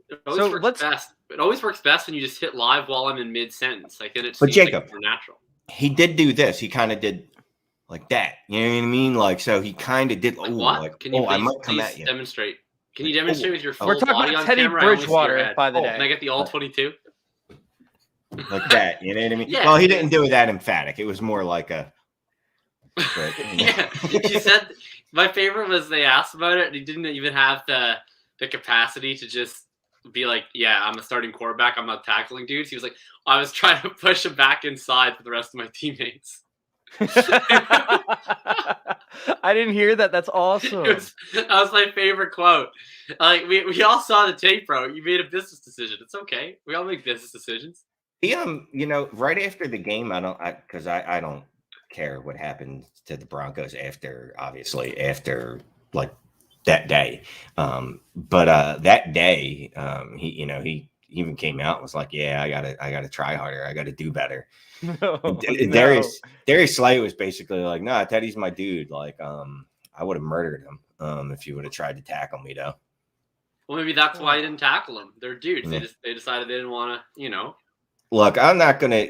It always works best. It always works best when you just hit live while I'm in mid-sentence. Like, then it seems Jacob, like more natural. He did do this. He kind of did like that. You know what I mean? Like, so he kind of did. Like what? Like, can you I might come at you. Demonstrate? Can you demonstrate with your full We're talking body about on Teddy camera? Bridgewater by the day. Can I get the all 22? Like that. You know what I mean? Yeah. Well, he didn't do it that emphatic. It was more like a. But, yeah. He said my favorite was they asked about it and he didn't even have the capacity to just be like, yeah, I'm a starting quarterback. I'm not tackling dudes. He was like, I was trying to push him back inside for the rest of my teammates. I didn't hear that. That's awesome. That was my favorite quote. Like we all saw the tape, bro. You made a business decision. It's okay. We all make business decisions. He right after the game, I don't care what happened to the Broncos after like that day. But that day, he even came out and was like, yeah, I gotta try harder. I gotta do better. No. Darius Slay was basically like, nah, Teddy's my dude. Like, I would have murdered him if you would have tried to tackle me though. Well, maybe that's why he didn't tackle him. They're dudes. Yeah. They decided they didn't want to, Look, I'm not gonna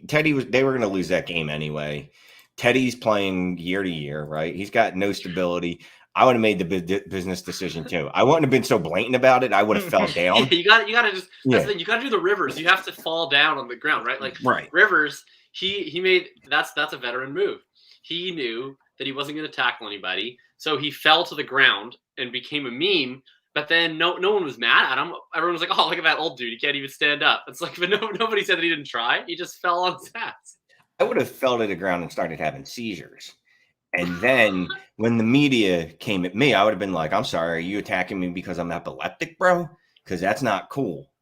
Teddy they were gonna lose that game anyway. Teddy's playing year to year, right? He's got no stability. I would have made the business decision too. I wouldn't have been so blatant about it. I would have fell down. You got to just you got to do the Rivers. You have to fall down on the ground, right? Like Rivers, he made that's a veteran move. He knew that he wasn't going to tackle anybody, so he fell to the ground and became a meme. But then no one was mad at him. Everyone was like, "Oh, look at that old dude. He can't even stand up." It's like, but nobody said that he didn't try. He just fell on his ass. I would have fell to the ground and started having seizures. And then when the media came at me, I would have been like, I'm sorry, are you attacking me because I'm epileptic, bro? Because that's not cool.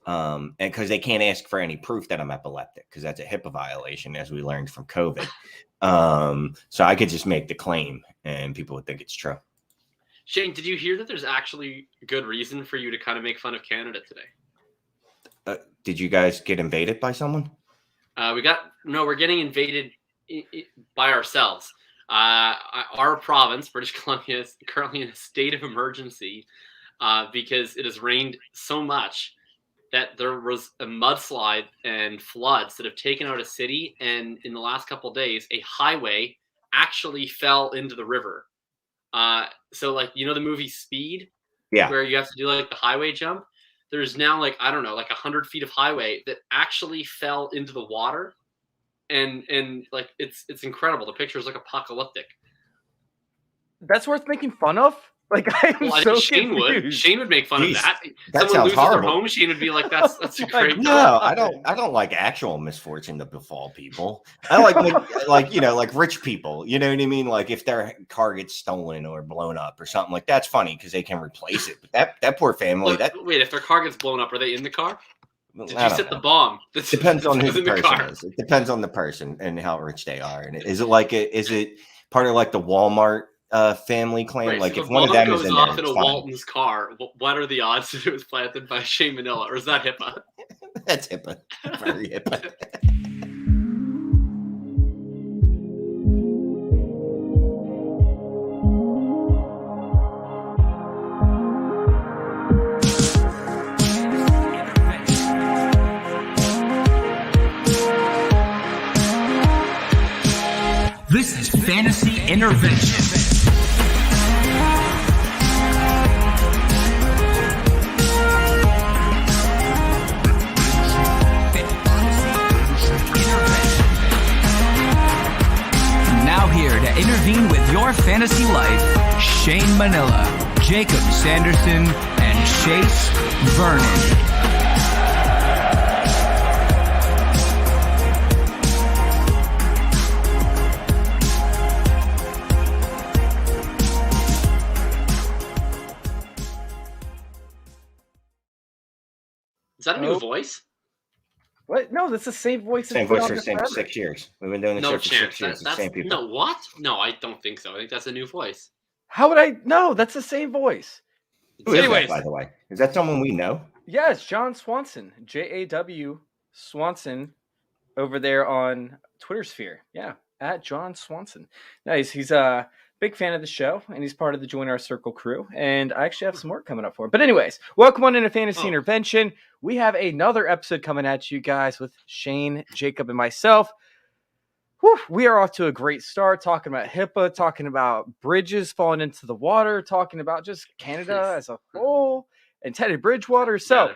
And because they can't ask for any proof that I'm epileptic because that's a HIPAA violation, as we learned from COVID. So I could just make the claim and people would think it's true. Shane, did you hear that there's actually a good reason for you to kind of make fun of Canada today? Did you guys get invaded by someone? We're getting invaded by ourselves. Our province, British Columbia, is currently in a state of emergency because it has rained so much that there was a mudslide and floods that have taken out a city. And in the last couple of days, a highway actually fell into the river. So like, the movie Speed, where you have to do like the highway jump. There's now like 100 feet of highway that actually fell into the water. And like it's incredible. The picture is like apocalyptic. That's worth making fun of. Like I think Shane would make fun of that. That someone loses horrible. Their home, Shane would be like, "That's a great." No, I don't like actual misfortune to befall people. I like rich people. You know what I mean? Like if their car gets stolen or blown up or something like that's funny because they can replace it. But that poor family. Wait, if their car gets blown up, are they in the car? Did you set the know. bomb? Depends on who the person is. It depends on the person and how rich they are. And is it part of like the Walmart family claim? Right, like so if one of them is in there, off in a Walton's car, what are the odds that it was planted by Shane Manila, or is that HIPAA? That's HIPAA. Very HIPAA. This is Fantasy Intervention. Now here to intervene with your fantasy life, Shane Manila, Jakob Sanderson, and Chase Vernon. Is that a new voice? What? No, that's the same voice. Same voice for 6 years. We've been doing this show for 6 years. The same people. No, what? No, I don't think so. I think that's a new voice. How would I? No, that's the same voice. Who is that, by the way? Is that someone we know? Yeah, it's John Swanson. JAW Swanson over there on Twitter sphere. Yeah, at John Swanson. Nice. He's Big fan of the show, and he's part of the Join Our Circle crew. And I actually have some work coming up for him. But anyways, welcome on into Fantasy Intervention. We have another episode coming at you guys with Shane, Jacob, and myself. Whew, we are off to a great start, talking about HIPAA, talking about bridges falling into the water, talking about just Canada as a whole, and Teddy Bridgewater. So,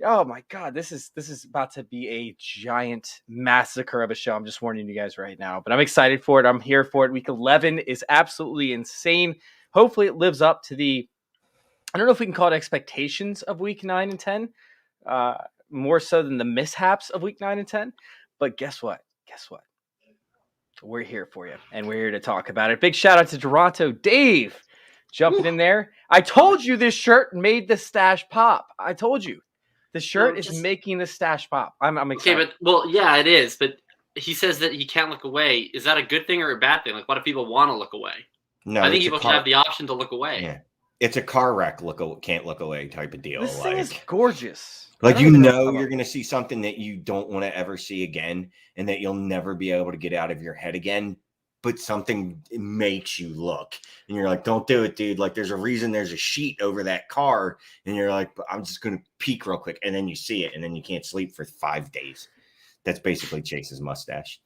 oh my God, this is about to be a giant massacre of a show. I'm just warning you guys right now, but I'm excited for it. I'm here for it. Week 11 is absolutely insane. Hopefully it lives up to I don't know if we can call it expectations of week 9 and 10, more so than the mishaps of week 9 and 10. But guess what? We're here for you, and we're here to talk about it. Big shout out to Toronto Dave jumping in there. I told you this shirt made the stash pop. I told you. The shirt is making the stash pop. I'm excited. Okay, but yeah, it is. But he says that he can't look away. Is that a good thing or a bad thing? Like, what if people want to look away? No, I think people should have the option to look away. Yeah, it's a car wreck. Can't look away type of deal. This thing is gorgeous. Like, you know, you're going to see something that you don't want to ever see again, and that you'll never be able to get out of your head again. But something makes you look, and you're like, don't do it, dude. Like, there's a reason there's a sheet over that car, and you're like, I'm just going to peek real quick. And then you see it, and then you can't sleep for 5 days. That's basically Chase's mustache.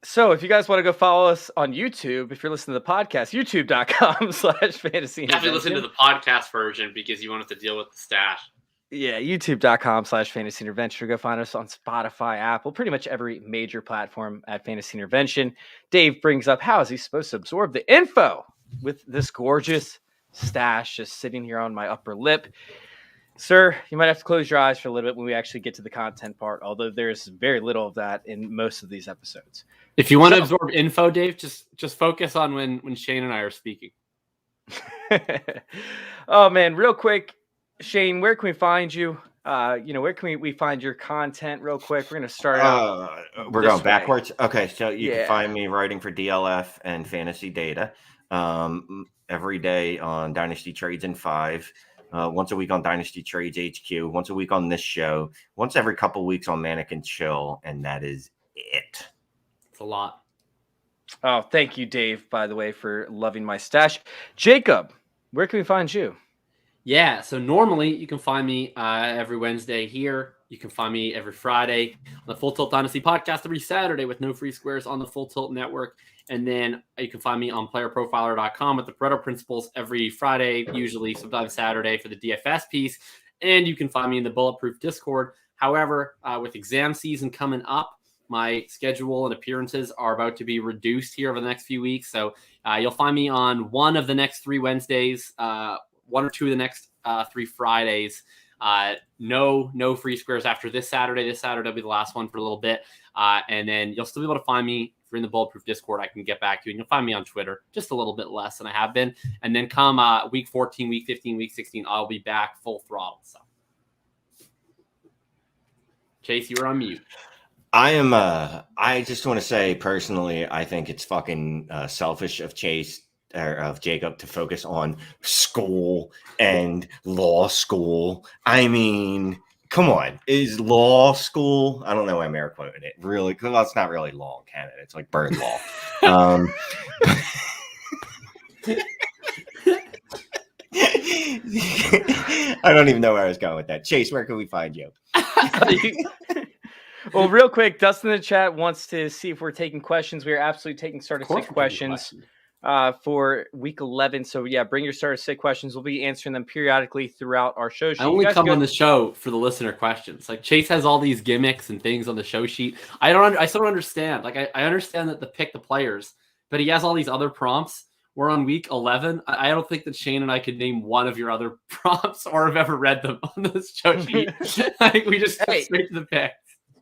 So if you guys want to go follow us on YouTube, if you're listening to the podcast, youtube.com/fantasy. You have to listen to the podcast version because you want to deal with the stash. Yeah, youtube.com/fantasy intervention. Go find us on Spotify, Apple, pretty much every major platform at Fantasy Intervention. Dave brings up, how is he supposed to absorb the info with this gorgeous stash just sitting here on my upper lip? Sir, you might have to close your eyes for a little bit when we actually get to the content part, although there's very little of that in most of these episodes. If you want to absorb info, Dave, just focus on when Shane and I are speaking. Oh, man, real quick. Shane, where can we find you? Where can we find your content real quick? We're going to start out. We're going backwards. Okay, so you can find me writing for DLF and Fantasy Data every day on Dynasty Trades in 5, once a week on Dynasty Trades HQ, once a week on this show, once every couple weeks on Mannequin Chill, and that is it. It's a lot. Oh, thank you, Dave, by the way, for loving my stash. Jacob, where can we find you? Yeah, so normally you can find me every Wednesday here. You can find me every Friday on the Full Tilt Dynasty podcast, every Saturday with no free squares on the Full Tilt Network. And then you can find me on playerprofiler.com with the Pareto Principles every Friday, usually sometimes Saturday for the DFS piece. And you can find me in the Bulletproof Discord. However, with exam season coming up, my schedule and appearances are about to be reduced here over the next few weeks. So you'll find me on one of the next 3 Wednesdays, 1 or 2 of the next 3 Fridays. No free squares after this Saturday. This Saturday will be the last one for a little bit. And then you'll still be able to find me. If you're in the Bulletproof Discord, I can get back to you. And you'll find me on Twitter, just a little bit less than I have been. And then come week 14, week 15, week 16, I'll be back full throttle. So, Chase, you were on mute. I just want to say personally, I think it's fucking selfish of Chase or of Jacob to focus on school and law school. I mean, come on, is law school? I don't know why I'm air quoting it. Really, because it's not really law in Canada. It's like bird law. I don't even know where I was going with that. Chase, where can we find you? Well, real quick, Dustin in the chat wants to see if we're taking questions. We are absolutely taking starter sit questions for week 11. So, yeah, bring your starter sit questions. We'll be answering them periodically throughout our show sheet. I only come on the show for the listener questions. Like, Chase has all these gimmicks and things on the show sheet. I still don't understand. Like, I understand that to pick the players, but he has all these other prompts. We're on week 11. I don't think that Shane and I could name one of your other prompts or have ever read them on this show sheet. I think we just go straight to the picks.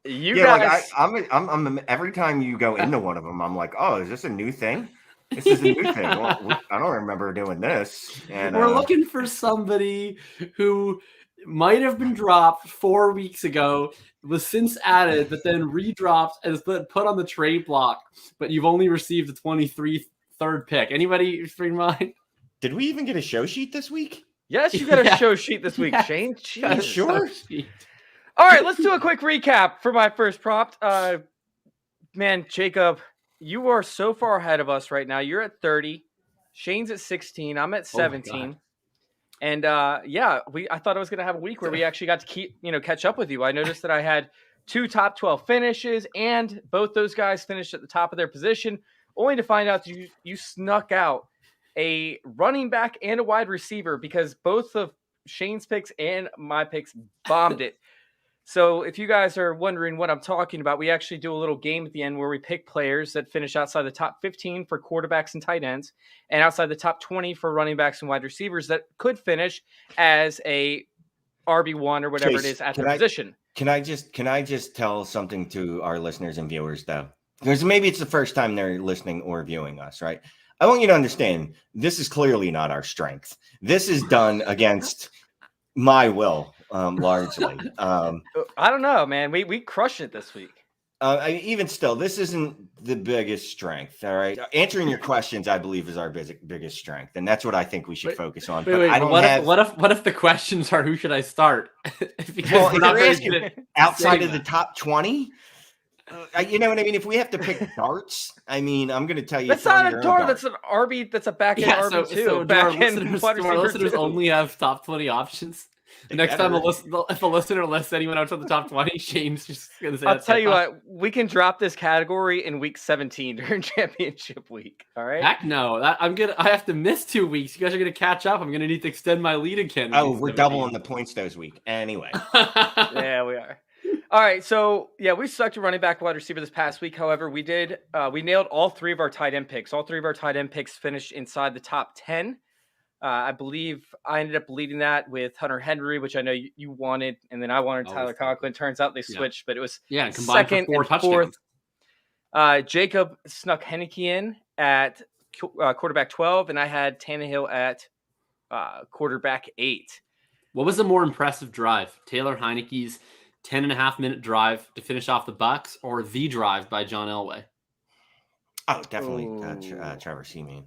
You guys, like I'm every time you go into one of them, I'm like, oh, is this a new thing? This is a new thing. Well, I don't remember doing this. And we're looking for somebody who might have been dropped 4 weeks ago, was since added, but then redropped and has been put on the trade block. But you've only received the 23rd third pick. Anybody spring mind? Did we even get a show sheet this week? Yes, you got a show sheet this week, Shane. Sure. All right, let's do a quick recap for my first prompt. Man, Jacob, you are so far ahead of us right now. You're at 30. Shane's at 16. I'm at Oh my 17. God. And I thought I was going to have a week where we actually got to catch up with you. I noticed that I had 2 top 12 finishes, and both those guys finished at the top of their position, only to find out that you snuck out a running back and a wide receiver because both of Shane's picks and my picks bombed it. So if you guys are wondering what I'm talking about, we actually do a little game at the end where we pick players that finish outside the top 15 for quarterbacks and tight ends, and outside the top 20 for running backs and wide receivers that could finish as a RB1 or whatever Chase, it is at their position. Can I just tell something to our listeners and viewers though? Because maybe it's the first time they're listening or viewing us, right? I want you to understand this is clearly not our strength. This is done against my will, largely. I don't know, man. We crushed it this week. Even still, this isn't the biggest strength. All right, answering your questions, I believe, is our biggest strength, and that's what I think we should focus on. Wait, I don't what if the questions are who should I start? Because we're not asking outside of the top 20. You know what I mean? If we have to pick darts, I mean, I'm going to tell you. That's not a dart. That's an RB. That's a back end RB too. So back end listeners only have top 20 options. The next time if a listener lists anyone outside the top 20, Shane's just going to say. I'll tell you what, we can drop this category in week 17 during championship week. All right. Heck no, I have to miss 2 weeks. You guys are going to catch up. I'm going to need to extend my lead again. Oh, we're doubling the points those week. Anyway. Yeah, we are. All right, so yeah, we sucked at running back, wide receiver this past week. However, we nailed all 3 of our tight end picks. All 3 of our tight end picks finished inside the top 10. I believe I ended up leading that with Hunter Henry, which I know you wanted, and then I wanted Tyler Conklin. Turns out they switched, but it was combined second for 4 and touchdowns. fourth. Jakob snuck Heineke in at quarterback 12, and I had Tannehill at quarterback 8. What was the more impressive drive? Taylor Heineke's 10.5-minute drive to finish off the Bucks, or the drive by John Elway? Oh, definitely Trevor Siemian.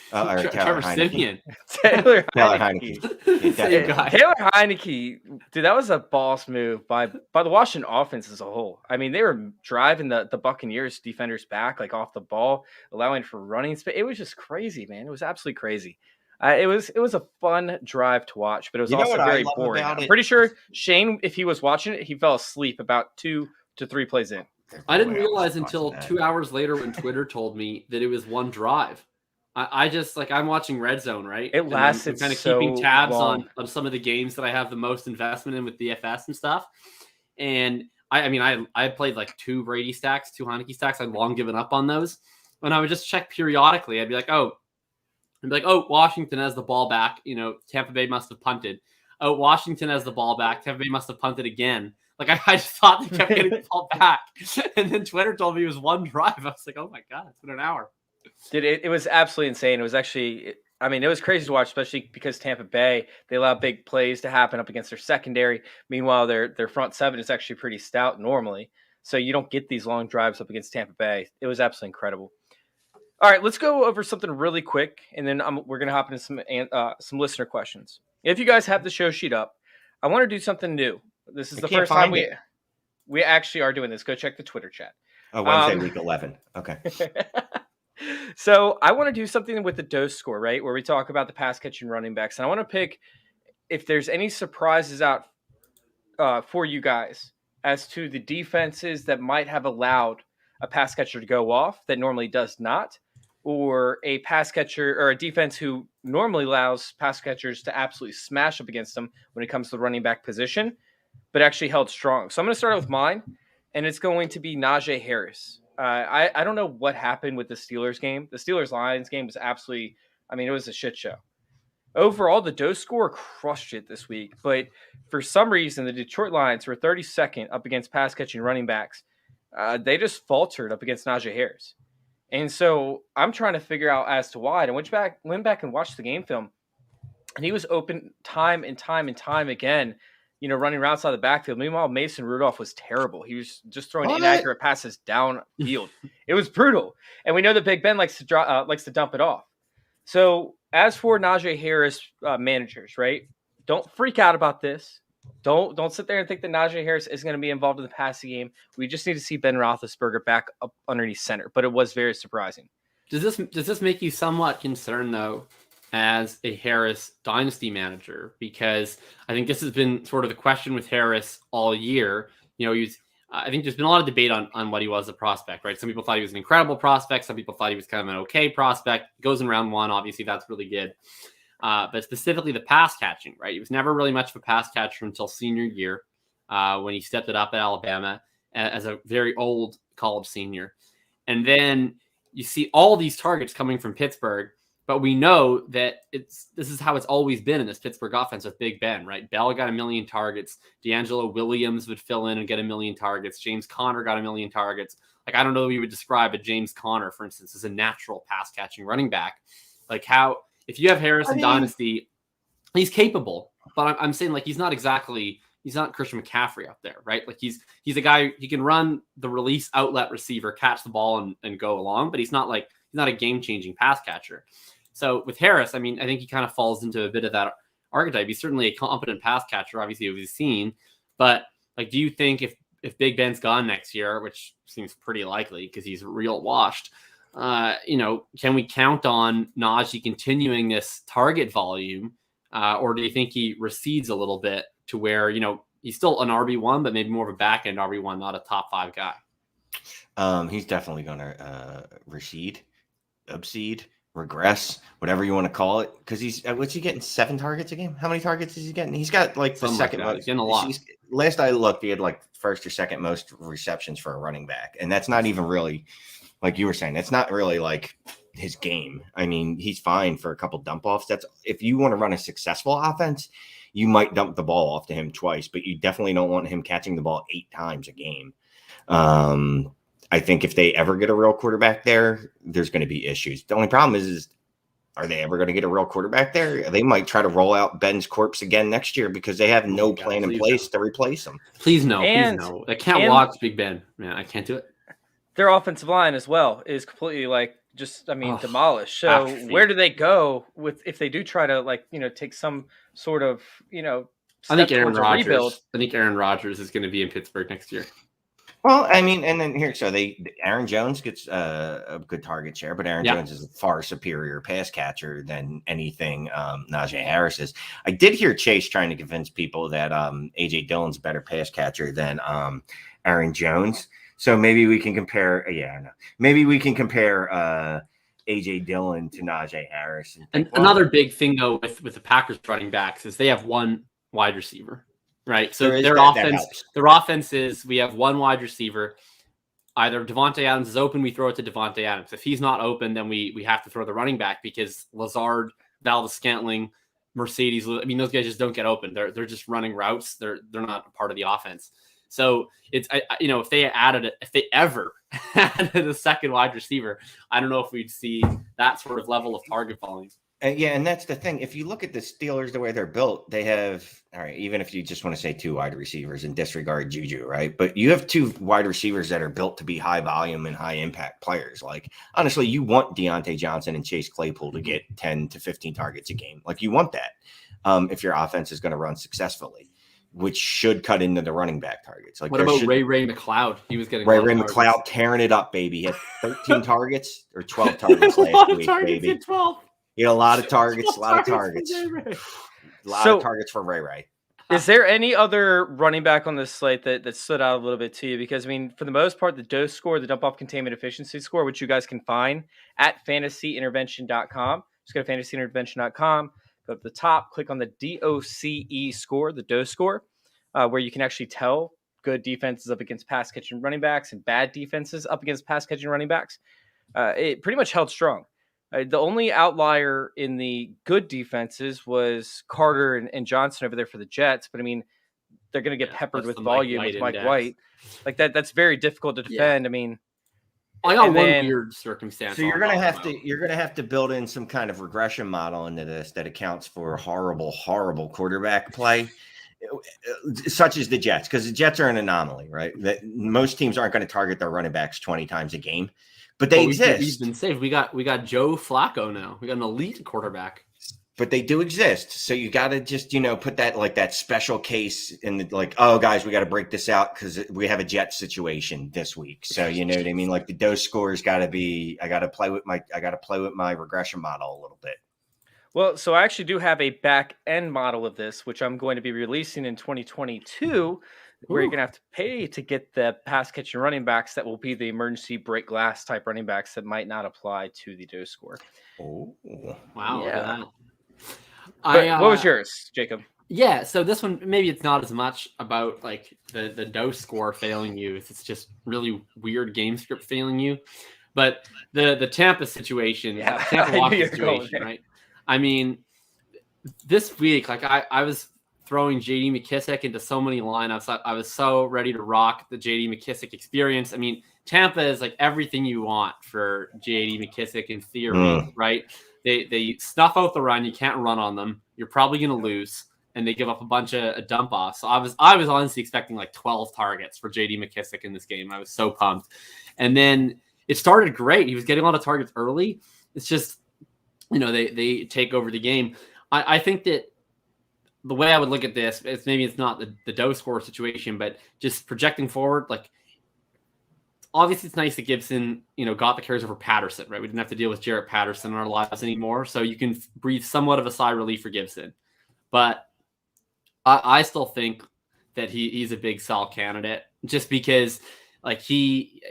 Trevor Siemian. Taylor Heineke. Taylor Heineke, dude, that was a boss move by the Washington offense as a whole. I mean, they were driving the Buccaneers defenders back, like off the ball, allowing for running space. It was just crazy, man. It was absolutely crazy. It was a fun drive to watch, but it was also very boring. I'm pretty sure Shane, if he was watching it, he fell asleep about 2 to 3 plays in. I didn't realize until 2 hours later when Twitter told me that it was one drive. I just I'm watching Red Zone, right? It lasted kind of so keeping tabs long. on some of the games that I have the most investment in with DFS and stuff. And I played 2 Brady stacks, 2 Heineke stacks. I'd long given up on those, and I would just check periodically. I'd be like, oh, Washington has the ball back. Tampa Bay must have punted. Oh, Washington has the ball back. Tampa Bay must have punted again. I just thought they kept getting the ball back, and then Twitter told me it was one drive. I was like, oh my god, it's been an hour. Dude, it was absolutely insane. It was actually, it was crazy to watch, especially because Tampa Bay, they allow big plays to happen up against their secondary. Meanwhile, their front 7 is actually pretty stout normally. So you don't get these long drives up against Tampa Bay. It was absolutely incredible. All right, let's go over something really quick, and then we're going to hop into some listener questions. If you guys have the show sheet up, I want to do something new. This is the first time we actually are doing this. Go check the Twitter chat. Oh, Wednesday, week 11. Okay. So I want to do something with the DOCE score, right, where we talk about the pass catching running backs. And I want to pick if there's any surprises out for you guys as to the defenses that might have allowed a pass catcher to go off that normally does not, or a pass catcher or a defense who normally allows pass catchers to absolutely smash up against them when it comes to the running back position, but actually held strong. So I'm going to start with mine, and it's going to be Najee Harris. I don't know what happened with the Steelers game. The Steelers-Lions game was absolutely, it was a shit show. Overall, the DOCE score crushed it this week, but for some reason, the Detroit Lions were 32nd up against pass-catching running backs. They just faltered up against Najee Harris. And so I'm trying to figure out as to why. And I went back and watched the game film, and he was open time and time again, running routes out of the backfield. Meanwhile, Mason Rudolph was terrible. He was just throwing inaccurate passes downfield. It was brutal. And we know that Big Ben likes to dump it off. So as for Najee Harris managers, right? Don't freak out about this. Don't sit there and think that Najee Harris is going to be involved in the passing game. We just need to see Ben Roethlisberger back up underneath center. But it was very surprising. Does this make you somewhat concerned though, as a Harris dynasty manager? Because I think this has been sort of the question with Harris all year. I think there's been a lot of debate on what he was as a prospect, right? Some people thought he was an incredible prospect. Some people thought he was kind of an okay prospect. Goes in round one, obviously that's really good. But specifically the pass catching, right? He was never really much of a pass catcher until senior year, when he stepped it up at Alabama as a very old college senior. And then you see all these targets coming from Pittsburgh, but we know that this is how it's always been in this Pittsburgh offense with Big Ben, right? Bell got 1 million targets. D'Angelo Williams would fill in and get 1 million targets. James Conner got 1 million targets. Like, I don't know if you would describe a James Conner, for instance, as a natural pass catching running back. Like, how, if you have Harris in Dynasty, he's capable, but I'm saying, like, he's not Christian McCaffrey up there, right? Like, he's a guy, he can run the release outlet receiver, catch the ball and go along, but he's not a game-changing pass catcher. So with Harris, I mean, I think he kind of falls into a bit of that archetype. He's certainly a competent pass catcher, obviously, as we've seen. But, like, do you think if Big Ben's gone next year, which seems pretty likely because he's real washed, can we count on Najee continuing this target volume? Or do you think he recedes a little bit to where, he's still an RB1, but maybe more of a back-end RB1, not a top 5 guy? He's definitely going to recede, obsede, regress, whatever you want to call it. Because what's he getting? 7 targets a game? How many targets is he getting? He's got like the second most. He's getting a lot. Last I looked, he had like first or second most receptions for a running back. And that's not even really, like you were saying, that's not really like his game. I mean, he's fine for a couple dump offs. That's if you want to run a successful offense, you might dump the ball off to him twice, but you definitely don't want him catching the ball 8 times a game. I think if they ever get a real quarterback there, there's going to be issues. The only problem is are they ever going to get a real quarterback there? They might try to roll out Ben's corpse again next year because they have no plan in place to replace him. Please no. Please no. I can't watch Big Ben. Man, I can't do it. Their offensive line as well is completely demolished. So where do they go if they do try to take some sort of I think Aaron Rodgers is going to be in Pittsburgh next year. Well, I mean, and then here, so Aaron Jones gets a good target share, but Aaron Jones is a far superior pass catcher than anything Najee Harris is. I did hear Chase trying to convince people that AJ Dillon's a better pass catcher than Aaron Jones. So maybe we can compare. Maybe we can compare AJ Dillon to Najee Harris. And another big thing though with the Packers running backs is they have one wide receiver. Right. So their offense is we have one wide receiver. Either Devontae Adams is open, we throw it to Devontae Adams. If he's not open, then we have to throw the running back because Lazard, Valdes-Scantling, Mercedes, I mean, those guys just don't get open. They're just running routes. They're not a part of the offense. So it's if they ever added a second wide receiver, I don't know if we'd see that sort of level of target volume. And that's the thing. If you look at the Steelers, the way they're built, they have, all right, even if you just want to say 2 wide receivers and disregard Juju, right? But you have 2 wide receivers that are built to be high volume and high impact players. Like, honestly, you want Deontay Johnson and Chase Claypool to get 10 to 15 targets a game. Like, you want that if your offense is going to run successfully, which should cut into the running back targets. Like, what about Ray McLeod? He was getting Ray McLeod tearing it up, baby. He had 13 targets or 12 targets last week, baby. 12. He had a lot of targets, a lot of targets for Ray. Is there any other running back on this slate that stood out a little bit to you? Because, I mean, for the most part, the DOCE score, the dump-off containment efficiency score, which you guys can find at fantasyintervention.com. Just go to fantasyintervention.com, go to the top, click on the DOCE score, the DOCE score, where you can actually tell good defenses up against pass-catching running backs and bad defenses up against pass-catching running backs. It pretty much held strong. The only outlier in the good defenses was Carter and Johnson over there for the Jets. But, I mean, they're going to get peppered with volume with Mike White. Like, that's very difficult to defend. I mean, I got one weird circumstance. So you're going to have to build in some kind of regression model into this that accounts for horrible quarterback play, such as the Jets, because the Jets are an anomaly, right? That most teams aren't going to target their running backs 20 times a game. But they exist. We've been safe. We got Joe Flacco now. We got an elite quarterback. but they do exist. So you got to just, put that like that special case in the like, oh guys, we got to break this out because we have a jet situation this week. So you know what I mean? Like the DOCE scores got to be. I got to play with my regression model a little bit. Well, so I actually do have a back end model of this, which I'm going to be releasing in 2022, where you're going to have to pay to get the pass catching running backs that will be the emergency break glass type running backs that might not apply to the DOCE score. Oh, wow. Look at that. But what was yours, Jacob? Yeah, so this one, maybe it's not as much about like the DOCE score failing you. It's just really weird game script failing you. But the Tampa situation, Tampa Washington situation, right? I mean, this week, like I was throwing JD McKissick into so many lineups. I was so ready to rock the JD McKissick experience. I mean, Tampa is like everything you want for JD McKissick in theory, right? They snuff out the run. You can't run on them. You're probably going to lose, and they give up a bunch of dump offs. So I was honestly expecting like 12 targets for JD McKissick in this game. I was so pumped, and then it started great. He was getting a lot of targets early. It's just, they take over the game. I think that the way I would look at this is maybe it's not the DOCE score situation, but just projecting forward, like obviously it's nice that Gibson, got the carries over Patterson, right? We didn't have to deal with Jarrett Patterson in our lives anymore. So you can breathe somewhat of a sigh of relief for Gibson. But I still think that he's a big sell candidate just because like he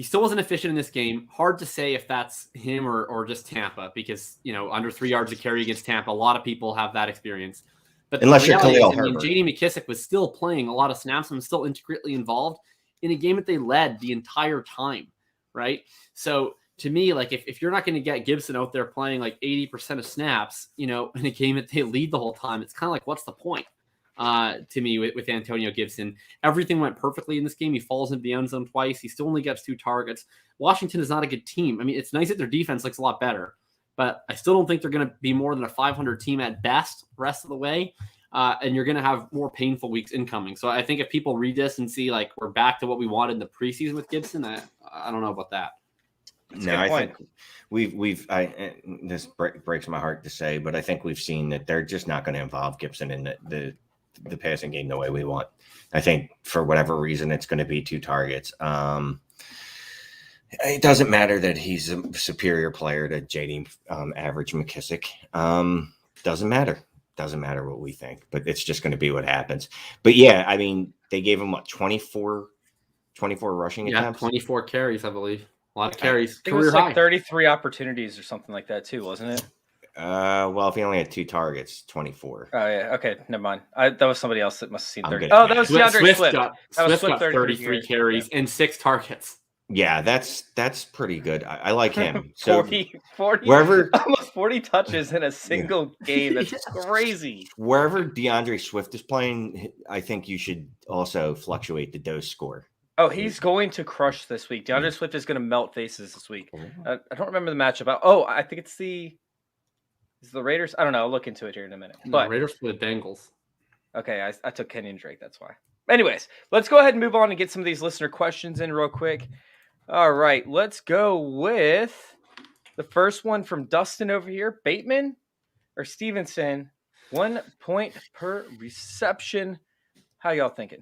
still wasn't efficient in this game. Hard to say if that's him or just Tampa because, under 3 yards of carry against Tampa, a lot of people have that experience. But unless you're Khalil Herbert. JD McKissick was still playing a lot of snaps and was still intricately involved in a game that they led the entire time, right? So to me, like if you're not going to get Gibson out there playing like 80% of snaps, in a game that they lead the whole time, it's kind of like, what's the point? To me with Antonio Gibson. Everything went perfectly in this game. He falls into the end zone twice. He still only gets 2 targets. Washington is not a good team. I mean, it's nice that their defense looks a lot better, but I still don't think they're going to be more than a 500 team at best rest of the way. And you're going to have more painful weeks incoming. So I think if people read this and see like we're back to what we wanted in the preseason with Gibson, I don't know about that. No, I think this breaks my heart to say, but I think we've seen that they're just not going to involve Gibson in the passing game the way we want. I think for whatever reason, it's going to be 2 targets. It doesn't matter that he's a superior player to JD average McKissick. Doesn't matter. Doesn't matter what we think, but it's just going to be what happens. But yeah, I mean, they gave him 24 rushing attempts? 24 carries, I believe. A lot of carries. It was like 33 opportunities or something like that too, wasn't it? Well, if he only had 2 targets, 24. Oh yeah, okay, never mind. That was somebody else that must have seen 30. Oh, that was DeAndre Swift. Swift got 33 carries and 6 targets. Yeah, that's pretty good. I like him. So 40 wherever almost 40 touches in a single game. That's crazy. Wherever DeAndre Swift is playing, I think you should also fluctuate the DOCE score. Oh, he's going to crush this week. DeAndre Swift is going to melt faces this week. I don't remember the matchup. I think it's the Raiders. I don't know. I'll look into it here in a minute. But Raiders for the Bengals. Okay, I took Kenyon Drake. That's why. Anyways, let's go ahead and move on and get some of these listener questions in real quick. All right, let's go with the first one from Dustin over here. Bateman or Stevenson, 1 point per reception. How y'all thinking?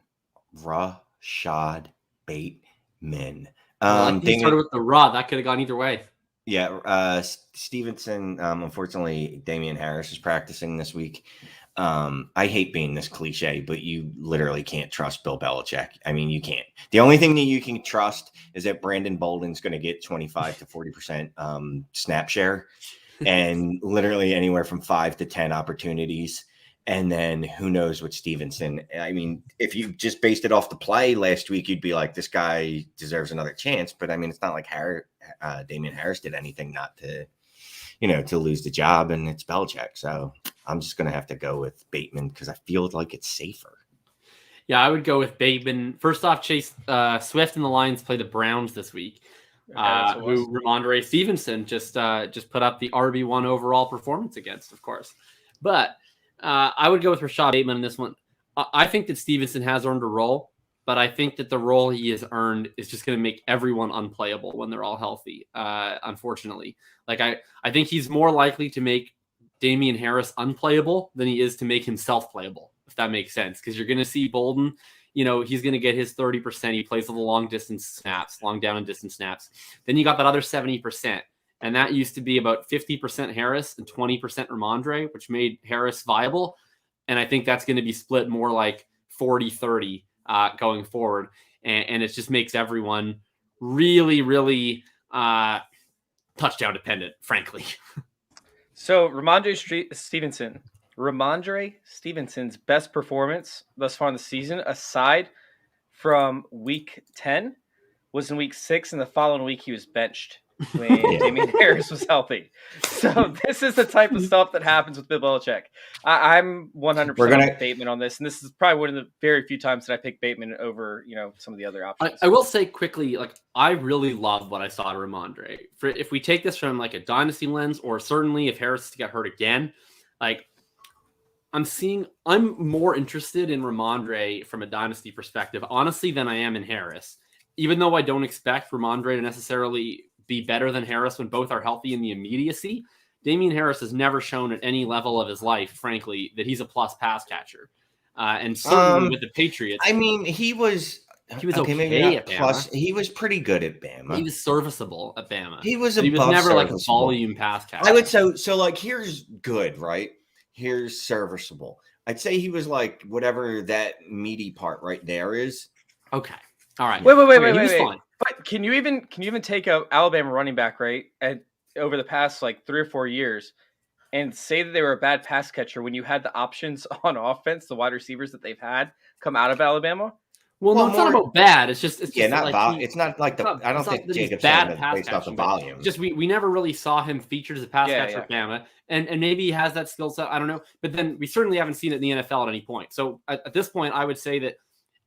Rashad Bateman. He started with the raw. That could have gone either way. Yeah, Stevenson. Unfortunately, Damian Harris is practicing this week. I hate being this cliche, but you literally can't trust Bill Belichick. I mean, you can't. The only thing that you can trust is that Brandon Bolden's going to get 25 to 40% snap share, and literally anywhere from 5 to 10 opportunities. And then who knows what Stevenson. I mean, if you just based it off the play last week, you'd be like, this guy deserves another chance. But I mean, it's not like Damian Harris did anything not to, to lose the job, and it's Belichick. So I'm just going to have to go with Bateman because I feel like it's safer. Yeah, I would go with Bateman. First off, Chase Swift and the Lions play the Browns this week. Who Ramondre Stevenson just put up the RB1 overall performance against, of course. But I would go with Rashad Bateman in this one. I think that Stevenson has earned a role, but I think that the role he has earned is just going to make everyone unplayable when they're all healthy, unfortunately. Like I think he's more likely to make Damian Harris unplayable than he is to make himself playable, if that makes sense. Because you're going to see Bolden, he's going to get his 30%. He plays all the long down and distance snaps. Then you got that other 70%. And that used to be about 50% Harris and 20% Ramondre, which made Harris viable. And I think that's going to be split more like 40-30 going forward. And it just makes everyone really, really touchdown dependent, frankly. So Ramondre Stevenson's best performance thus far in the season, aside from week 10, was in week 6, and the following week he was benched when Damian Harris was healthy. So this is the type of stuff that happens with Bill Belichick. I'm 100% Bateman on this, and this is probably one of the very few times that I pick Bateman over, some of the other options. I will say quickly, I really love what I saw to Ramondre. If we take this from a dynasty lens, or certainly if Harris got hurt again, I'm more interested in Ramondre from a dynasty perspective, honestly, than I am in Harris. Even though I don't expect Ramondre to necessarily be better than Harris when both are healthy in the immediacy, Damian Harris has never shown at any level of his life, frankly, that he's a plus pass catcher. And certainly with the Patriots. He was okay at Bama. Plus, he was pretty good at Bama. He was serviceable at Bama. He was never a volume pass catcher. I would say so. Here's good, right? Here's serviceable. I'd say he was whatever that meaty part right there is. Okay. All right. Wait. But can you even take a Alabama running back, right, over the past 3 or 4 years, and say that they were a bad pass catcher when you had the options on offense, the wide receivers that they've had come out of Alabama? Well, no, it's not about bad. It's just it's not like the. I don't think Jacob's bad based off the volume. Just we never really saw him featured as a pass catcher at Bama, and maybe he has that skill set. I don't know, but then we certainly haven't seen it in the NFL at any point. So at this point, I would say that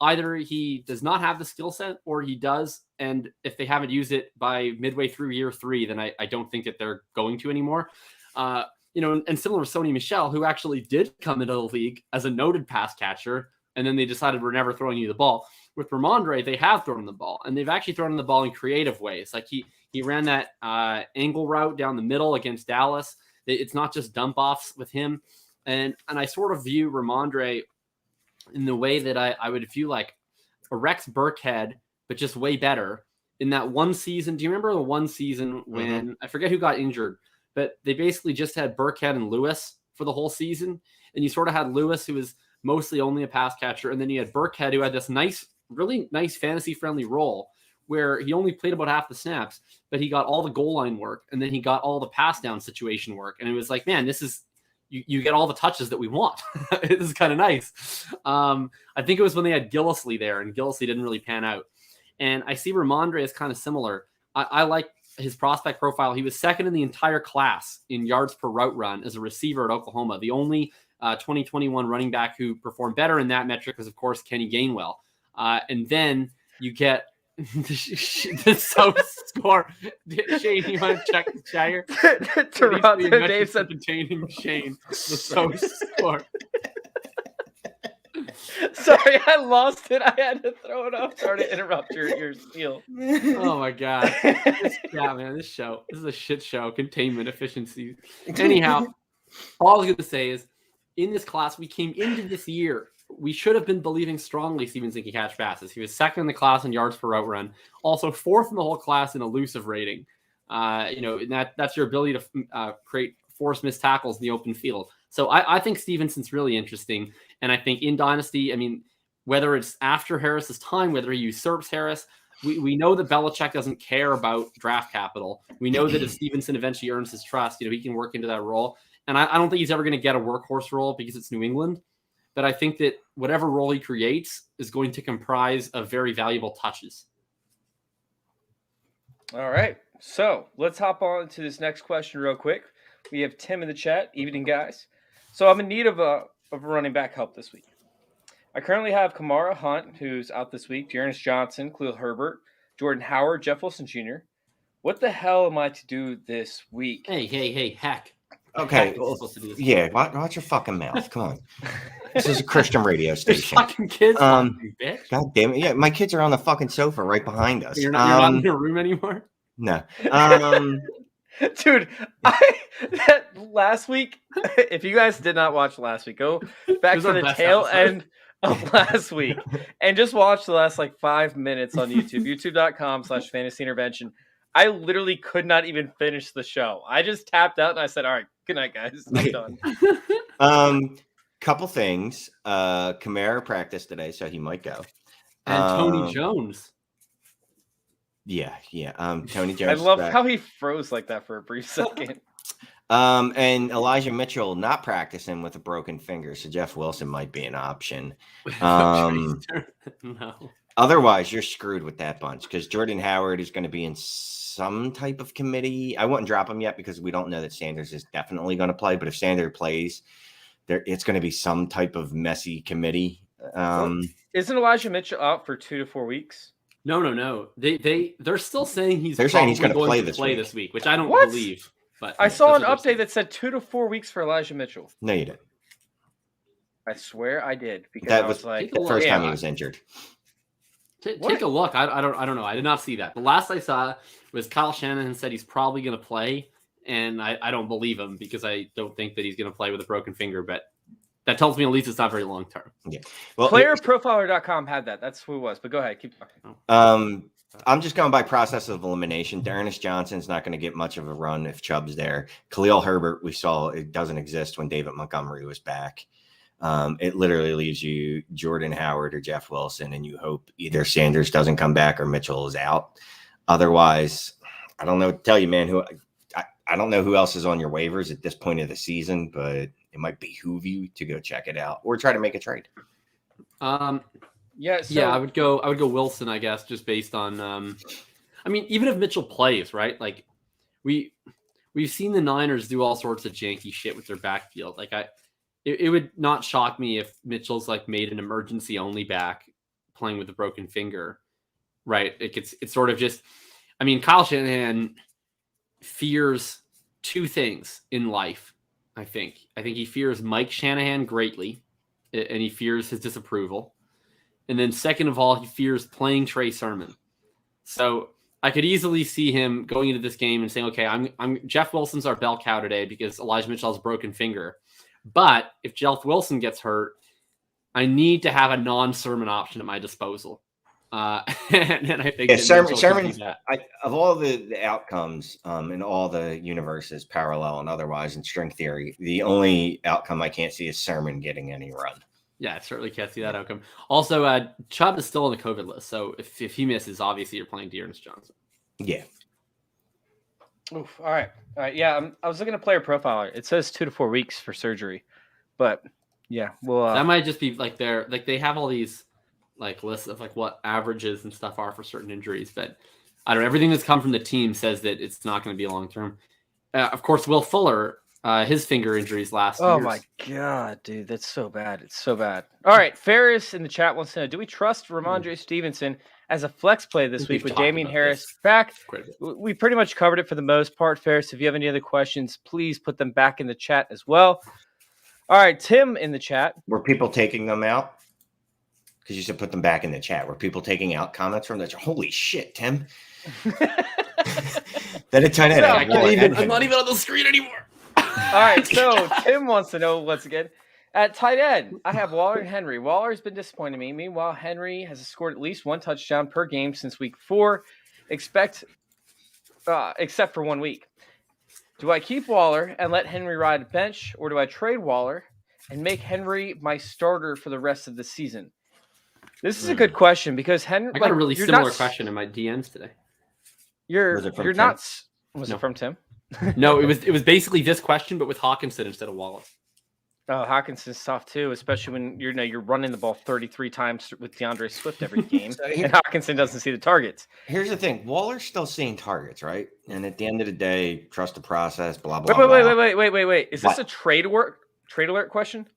either he does not have the skill set, or he does, and if they haven't used it by midway through year 3, then I don't think that they're going to anymore. And similar to Sony Michel, who actually did come into the league as a noted pass catcher, and then they decided we're never throwing you the ball. With Ramondre, they have thrown the ball, and they've actually thrown the ball in creative ways. He ran that angle route down the middle against Dallas. It's not just dump offs with him, and I sort of view Ramondre in the way that I would view a Rex Burkhead, but just way better. In that one season, do you remember the one season when I forget who got injured, but they basically just had Burkhead and Lewis for the whole season, and you sort of had Lewis, who was mostly only a pass catcher, and then you had Burkhead, who had this really nice fantasy-friendly role where he only played about half the snaps, but he got all the goal line work, and then he got all the pass down situation work, and it was man, this is you get all the touches that we want. This is kind of nice. I think it was when they had Gillislee there, and Gillislee didn't really pan out. And I see Ramondre as kind of similar. I like his prospect profile. He was second in the entire class in yards per route run as a receiver at Oklahoma. The only 2021 running back who performed better in that metric was, of course, Kenny Gainwell. And then you get the DOCE Score. Shane, you want to check the chat here? Toronto Dave said containing Shane. The DOCE Score. Sorry, I lost it. I had to throw it up. Sorry to interrupt your spiel. Oh my god. This is a shit show. Containment efficiency. Anyhow, all I was going to say is, in this class, we came into this year, we should have been believing strongly Stevenson can catch passes. He was second in the class in yards per route run, also fourth in the whole class in elusive rating. That's your ability to create force missed tackles in the open field. So I think Stevenson's really interesting. And I think in Dynasty, whether it's after Harris's time, whether he usurps Harris, we know that Belichick doesn't care about draft capital. We know that if Stevenson eventually earns his trust, he can work into that role. And I don't think he's ever going to get a workhorse role because it's New England. But I think that whatever role he creates is going to comprise of very valuable touches. All right. So let's hop on to this next question real quick. We have Tim in the chat. Evening, guys. So I'm in need of a running back help this week. I currently have Kamara Hunt, who's out this week, Dearness Johnson, Khalil Herbert, Jordan Howard, Jeff Wilson Jr. What the hell am I to do this week? Hey, heck. Okay, yeah, watch your fucking mouth. Come on. This is a Christian radio station. Fucking kids, bitch. God damn it. Yeah, my kids are on the fucking sofa right behind us. You're not in your room anymore? No. Dude, last week, if you guys did not watch last week, go back to the tail end of last week and just watch the last 5 minutes on YouTube, youtube.com/fantasy intervention. I literally could not even finish the show. I just tapped out and I said, all right, good night, guys. I'm done. Couple things. Kamara practiced today, so he might go. And Tony Jones. Yeah. Tony Jones. I love how he froze like that for a brief second. And Elijah Mitchell not practicing with a broken finger, so Jeff Wilson might be an option. No. Otherwise, you're screwed with that bunch because Jordan Howard is going to be in some type of committee. I wouldn't drop him yet because we don't know that Sanders is definitely going to play. But if Sanders plays, it's going to be some type of messy committee. Isn't Elijah Mitchell out for 2 to 4 weeks? No. They're still saying they're saying he's going to play this week, which I don't What? believe. But I saw an update that said 2 to 4 weeks for Elijah Mitchell. No, you didn't. I swear I did because That I was like the first time he was injured. Take a look. I don't know. I did not see that. The last I saw was Kyle Shanahan said he's probably going to play, and I don't believe him because I don't think that he's going to play with a broken finger. But that tells me at least it's not very long term. Yeah. Well, PlayerProfiler.com had that. That's who it was. But go ahead, keep talking. I'm just going by process of elimination. D'Ernest Johnson's not going to get much of a run if Chubb's there. Khalil Herbert, we saw it doesn't exist when David Montgomery was back. It literally leaves you Jordan Howard or Jeff Wilson, and you hope either Sanders doesn't come back or Mitchell is out. Otherwise, I don't know what to tell you, man. I don't know who else is on your waivers at this point of the season, but it might behoove you to go check it out or try to make a trade. I would go Wilson, I guess, just based on even if Mitchell plays, right? Like we've seen the Niners do all sorts of janky shit with their backfield. Like it would not shock me if Mitchell's made an emergency only back playing with a broken finger. Right. It's sort of just, Kyle Shanahan fears two things in life. I think he fears Mike Shanahan greatly, and he fears his disapproval. And then second of all, he fears playing Trey Sermon. So I could easily see him going into this game and saying, okay, I'm Jeff Wilson's our bell cow today because Elijah Mitchell has a broken finger. But if Jeff Wilson gets hurt, I need to have a non-Sermon option at my disposal. And I think Sermon of all the outcomes in all the universes, parallel and otherwise in string theory, the only outcome I can't see is Sermon getting any run. Yeah, I certainly can't see that outcome. Also, Chubb is still on the COVID list, so if he misses, obviously you're playing D'Ernest Johnson. Yeah. Oof. All right. Yeah, I was looking at player profiler. It says 2 to 4 weeks for surgery, but yeah, well, that might just be they have all these lists of what averages and stuff are for certain injuries, but I don't know. Everything that's come from the team says that it's not going to be long term. Of course, Will Fuller, his finger injuries last year. Oh my God, dude, that's so bad. It's so bad. All right, Ferris in the chat wants to know: do we trust Ramondre Stevenson as a flex play this week with Damian Harris back? We pretty much covered it for the most part. Ferris, if you have any other questions, please put them back in the chat as well. All right, Tim in the chat. Were people taking them out? Because you said put them back in the chat. Were people taking out comments from that? Holy shit, Tim. That a tight end. I'm not even on the screen anymore. All right, so Tim wants to know once again. At tight end, I have Waller and Henry. Waller has been disappointing me. Meanwhile, Henry has scored at least one touchdown per game since week 4, except for 1 week. Do I keep Waller and let Henry ride a bench, or do I trade Waller and make Henry my starter for the rest of the season? This is a good question because Henry. I got a really similar question in my DMs today. You're not. Was it from Tim? No, it was basically this question, but with Hawkinson instead of Waller. Oh, Hawkinson's tough too, especially when you're running the ball 33 times with DeAndre Swift every game, and Hawkinson doesn't see the targets. Here's the thing: Waller's still seeing targets, right? And at the end of the day, trust the process. Blah blah. Wait! Is this a trade alert question?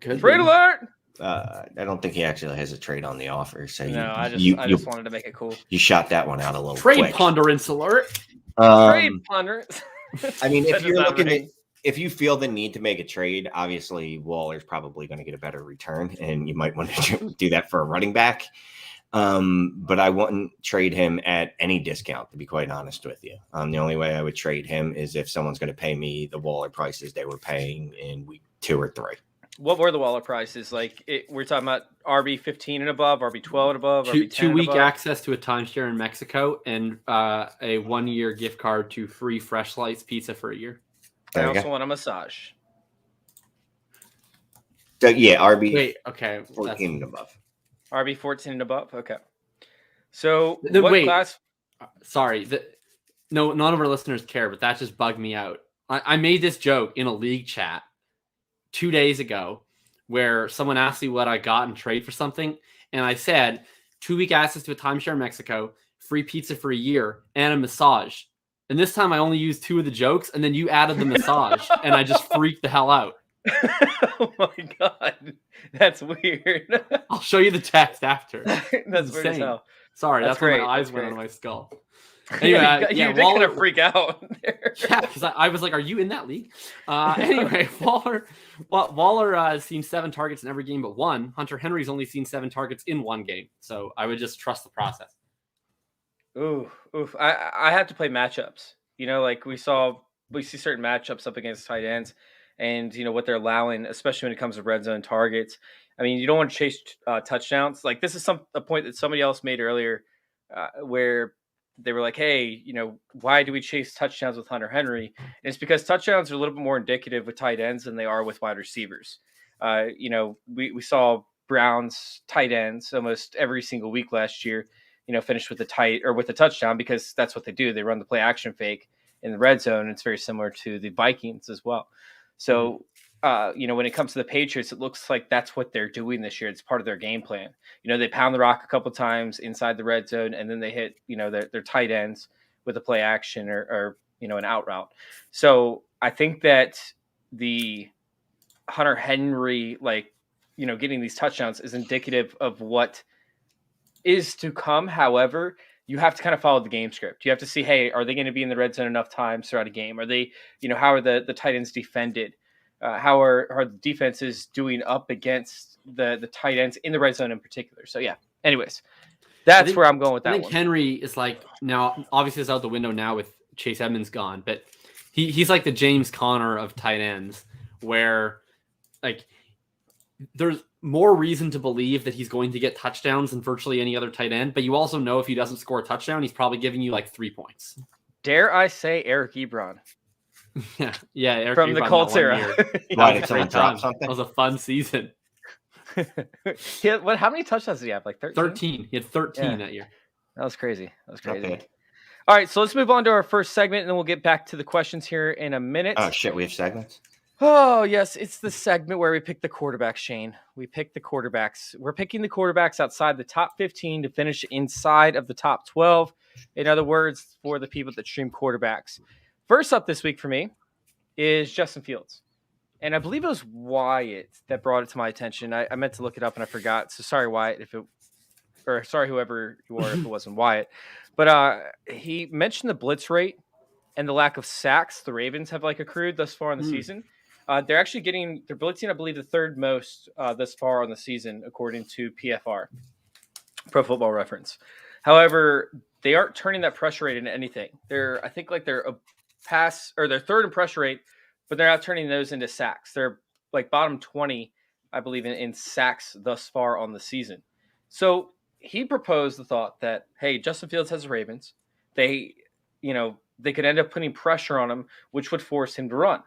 Trade alert! I don't think he actually has a trade on the offer. So no, I just wanted to make it cool. You shot that one out a little trade quick. Ponderance alert. Trade ponderance. I mean, if you're looking at. If you feel the need to make a trade, obviously Waller's probably going to get a better return, and you might want to do that for a running back. But I wouldn't trade him at any discount, to be quite honest with you. The only way I would trade him is if someone's going to pay me the Waller prices they were paying in week 2 or 3. What were the Waller prices? Like we're talking about RB 15 and above, RB 12 and above, RB 10 two-week and above? access to a timeshare in Mexico, and a 1-year gift card to free Fresh Slice pizza for a year. I also want a massage. So yeah, RB. Wait, okay, 14 and above. RB 14 and above. Okay. So wait, class? Sorry, no, none of our listeners care, but that just bugged me out. I made this joke in a league chat 2 days ago where someone asked me what I got in trade for something. And I said 2-week access to a timeshare in Mexico, free pizza for a year, and a massage. And this time I only used 2 of the jokes, and then you added the massage, and I just freaked the hell out. Oh my God. That's weird. I'll show you the text after. That's weird as hell. Sorry, that's where my eyes went on my skull. Anyway, you did kind of freak out there. Yeah, because I was like, "Are you in that league?" Anyway, Waller has seen 7 targets in every game but 1. Hunter Henry's only seen 7 targets in 1 game, so I would just trust the process. Oof. I have to play matchups. Like we see certain matchups up against tight ends, and what they're allowing, especially when it comes to red zone targets. I mean, you don't want to chase touchdowns. Like this is a point that somebody else made earlier, where they were like, hey, why do we chase touchdowns with Hunter Henry? And it's because touchdowns are a little bit more indicative with tight ends than they are with wide receivers. We saw Browns tight ends almost every single week last year, finished with a touchdown, because that's what they do. They run the play action fake in the red zone. And it's very similar to the Vikings as well. So, when it comes to the Patriots, it looks like that's what they're doing this year. It's part of their game plan. They pound the rock a couple times inside the red zone, and then they hit, their tight ends with a play action or an out route. So I think that the Hunter Henry, getting these touchdowns is indicative of what is to come. However, you have to kind of follow the game script. You have to see, hey, are they going to be in the red zone enough times throughout a game? Are they, how are the tight ends defended? How are the defenses doing up against the tight ends in the red zone in particular? So yeah. Anyways, that's where I'm going with that. I think Henry is now obviously it's out the window now with Chase Edmonds gone, but he's like the James Conner of tight ends, where there's more reason to believe that he's going to get touchdowns than virtually any other tight end. But you also know if he doesn't score a touchdown, he's probably giving you 3 points. Dare I say Eric Ebron? Yeah, Eric from Ebron, the Colts era. Why did someone drop something? That was a fun season. How many touchdowns did he have? 13? 13. He had 13 that year. That was crazy. Okay. All right, so let's move on to our first segment, and then we'll get back to the questions here in a minute. Oh, shit, we have segments? Oh, yes, it's the segment where we pick the quarterbacks, Shane. We pick the quarterbacks. We're picking the quarterbacks outside the top 15 to finish inside of the top 12. In other words, for the people that stream quarterbacks. First up this week for me is Justin Fields. And I believe it was Wyatt that brought it to my attention. I meant to look it up and I forgot. So sorry, Wyatt, sorry, whoever you are, if it wasn't Wyatt. But he mentioned the blitz rate and the lack of sacks the Ravens have accrued thus far in the season. They're actually they're blitzing, I believe, the 3rd most thus far on the season, according to PFR, Pro Football Reference. However, they aren't turning that pressure rate into anything. They're 3rd in pressure rate, but they're not turning those into sacks. They're bottom 20, I believe, in sacks thus far on the season. So he proposed the thought that, hey, Justin Fields has the Ravens. They could end up putting pressure on him, which would force him to run.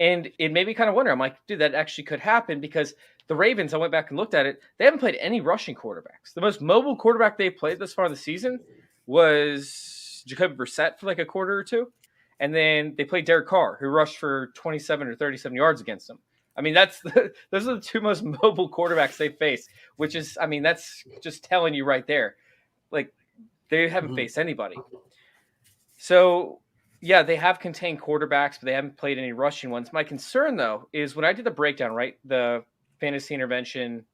And it made me kind of wonder. I'm like, dude, that actually could happen, because the Ravens, I went back and looked at it, they haven't played any rushing quarterbacks. The most mobile quarterback they've played this far in the season was Jakob Brissett for a quarter or two. And then they played Derek Carr, who rushed for 27 or 37 yards against them. I mean, those are the 2 most mobile quarterbacks they face, which is, that's just telling you right there. They haven't faced anybody. So, yeah, they have contained quarterbacks, but they haven't played any rushing ones. My concern, though, is when I did the breakdown, the Fantasy Intervention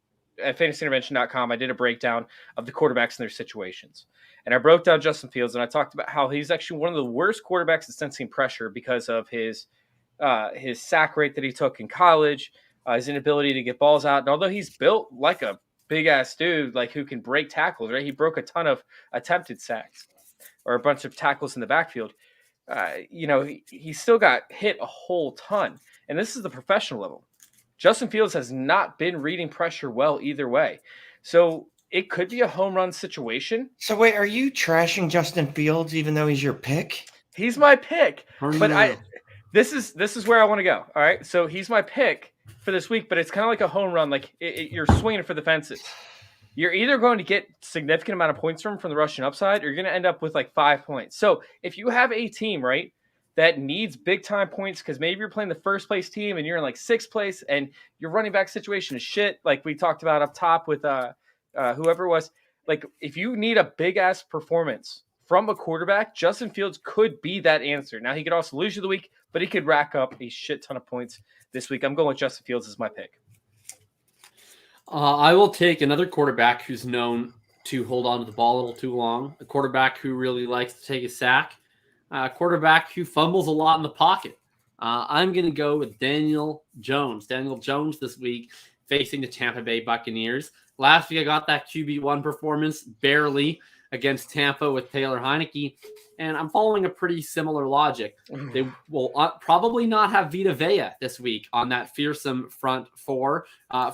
at fantasyintervention.com, I did a breakdown of the quarterbacks and their situations. And I broke down Justin Fields, and I talked about how he's actually one of the worst quarterbacks at sensing pressure because of his sack rate that he took in college, his inability to get balls out. And although he's built like a big ass dude like who can break tackles, right? He broke a ton of attempted sacks or a bunch of tackles in the backfield. He still got hit a whole ton, and this is the professional level. Justin Fields has not been reading pressure well either way, so it could be a home run situation. So wait, are you trashing Justin Fields even though he's your pick? He's my pick, but No. this is where I want to go. All right, so he's my pick for this week, but it's kind of like a home run. Like you're swinging for the fences. You're either going to get significant amount of points from the rushing upside, or you're going to end up with like 5 points. So if you have a team, right, that needs big time points because maybe you're playing the first place team and you're in like 6th place and your running back situation is shit, like we talked about up top with whoever it was. Like if you need a big ass performance from a quarterback, Justin Fields could be that answer. Now he could also lose you the week, but he could rack up a shit ton of points this week. I'm going with Justin Fields as my pick. I will take another quarterback who's known to hold on to the ball a little too long, a quarterback who really likes to take a sack, a quarterback who fumbles a lot in the pocket. I'm going to go with Daniel Jones. Daniel Jones this week facing the Tampa Bay Buccaneers. Last week I got that QB1 performance, barely, against Tampa with Taylor Heineke, and I'm following a pretty similar logic. They will probably not have Vita Vea this week on that fearsome front four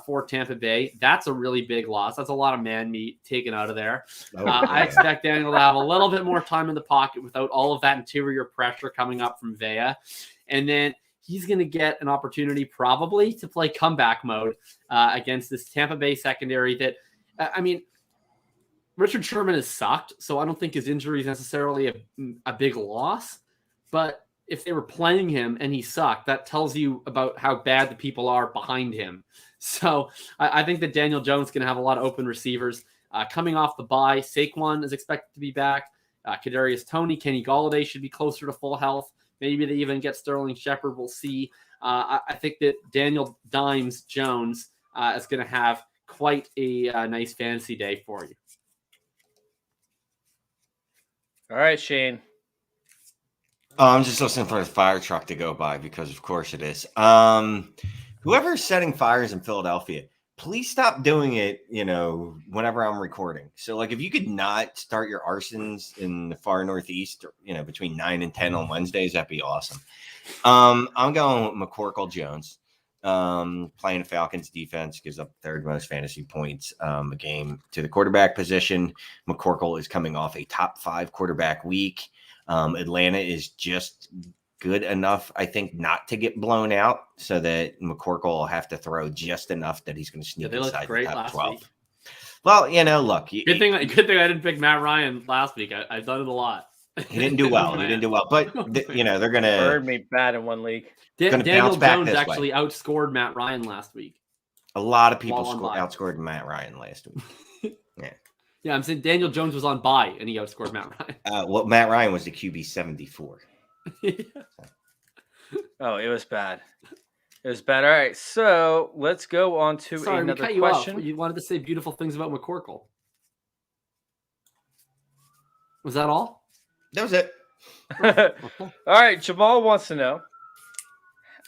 for Tampa Bay. That's a really big loss. That's a lot of man meat taken out of there. I expect Daniel to have a little bit more time in the pocket without all of that interior pressure coming up from Vea. And then he's going to get an opportunity probably to play comeback mode against this Tampa Bay secondary that, Richard Sherman has sucked, so I don't think his injury is necessarily a big loss. But if they were playing him and he sucked, that tells you about how bad the people are behind him. So I think that Daniel Jones is going to have a lot of open receivers. Coming off the bye, Saquon is expected to be back. Kadarius Toney, Kenny Golladay should be closer to full health. Maybe they even get Sterling Shepard. We'll see. I think that Daniel Dimes Jones is going to have quite a nice fantasy day for you. All right, Shane. I'm just listening for the fire truck to go by because, of course, it is. Whoever's setting fires in Philadelphia, please stop doing it, whenever I'm recording. So, like, if you could not start your arsons in the far northeast, between 9 and 10 on Wednesdays, that'd be awesome. I'm going with McCorkle Jones. Playing Falcons defense gives up 3rd most fantasy points a game to the quarterback position. McCorkle is coming off a top 5 quarterback week. Atlanta is just good enough, I think, not to get blown out, so that McCorkle will have to throw just enough that he's going to sneak inside the top 12. Week. Well, look. Good thing I didn't pick Matt Ryan last week. I've done it a lot. He didn't do well. But they're going to heard me bad in one league. Daniel Jones actually outscored Matt Ryan last week. A lot of people outscored Matt Ryan last week. Yeah, I'm saying Daniel Jones was on bye and he outscored Matt Ryan. Matt Ryan was the QB 74. Oh, it was bad. It was bad. All right, so let's go on to another question. You wanted to say beautiful things about McCorkle. Was that all? That was it. All right, Jamal wants to know,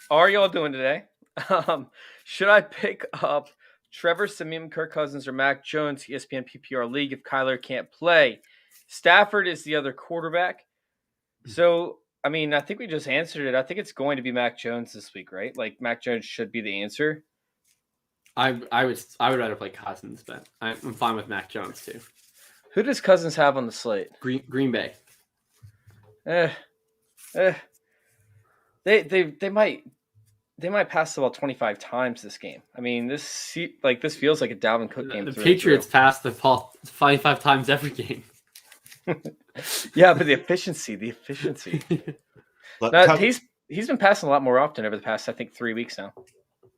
how are y'all doing today? Should I pick up Trevor Siemian, Kirk Cousins, or Mac Jones, ESPN PPR League, if Kyler can't play? Stafford is the other quarterback. So, I think we just answered it. I think it's going to be Mac Jones this week, right? Like, Mac Jones should be the answer. I would rather play Cousins, but I'm fine with Mac Jones too. Who does Cousins have on the slate? Green Bay. They might pass the ball 25 times this game. This feels like a Dalvin Cook game. The Patriots pass the ball 25 times every game. Yeah, but the efficiency. Now, he's been passing a lot more often over the past, I think, 3 weeks now.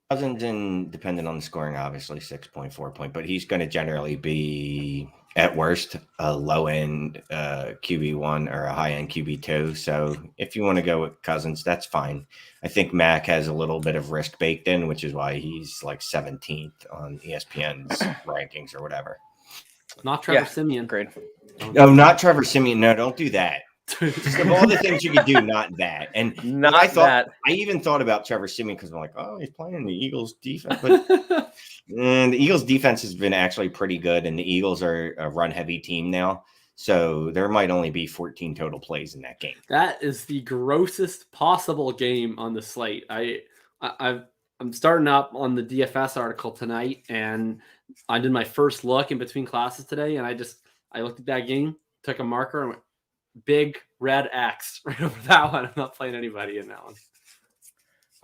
Cousins, dependent on the scoring, obviously 6.4 point, but he's going to generally be at worst a low end QB1 or a high end QB2. So if you want to go with Cousins, that's fine. I think Mac has a little bit of risk baked in, which is why he's like 17th on ESPN's rankings or whatever. Not Trevor Siemian. Great. No, not Trevor Siemian. No, don't do that. Just of all the things you could do, not that. And I even thought about Trevor Siemian because I'm like, oh, he's playing the Eagles defense. But And the Eagles defense has been actually pretty good, and the Eagles are a run-heavy team now. So there might only be 14 total plays in that game. That is the grossest possible game on the slate. I'm starting up on the DFS article tonight, and I did my first look in between classes today, and I looked at that game, took a marker, and went big red X right over that one. I'm not playing anybody in that one.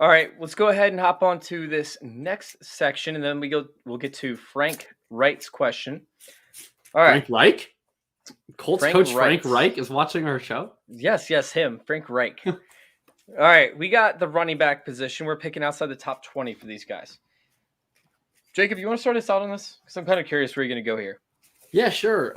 All right, let's go ahead and hop on to this next section, and then we'll get to Frank Wright's question. All right, Frank Reich? Colts Frank coach Reich. Frank Reich is watching our show? Yes, him, Frank Reich. All right, we got the running back position. We're picking outside the top 20 for these guys. Jacob, you want to start us out on this? Because I'm kind of curious where you're going to go here. Yeah, sure.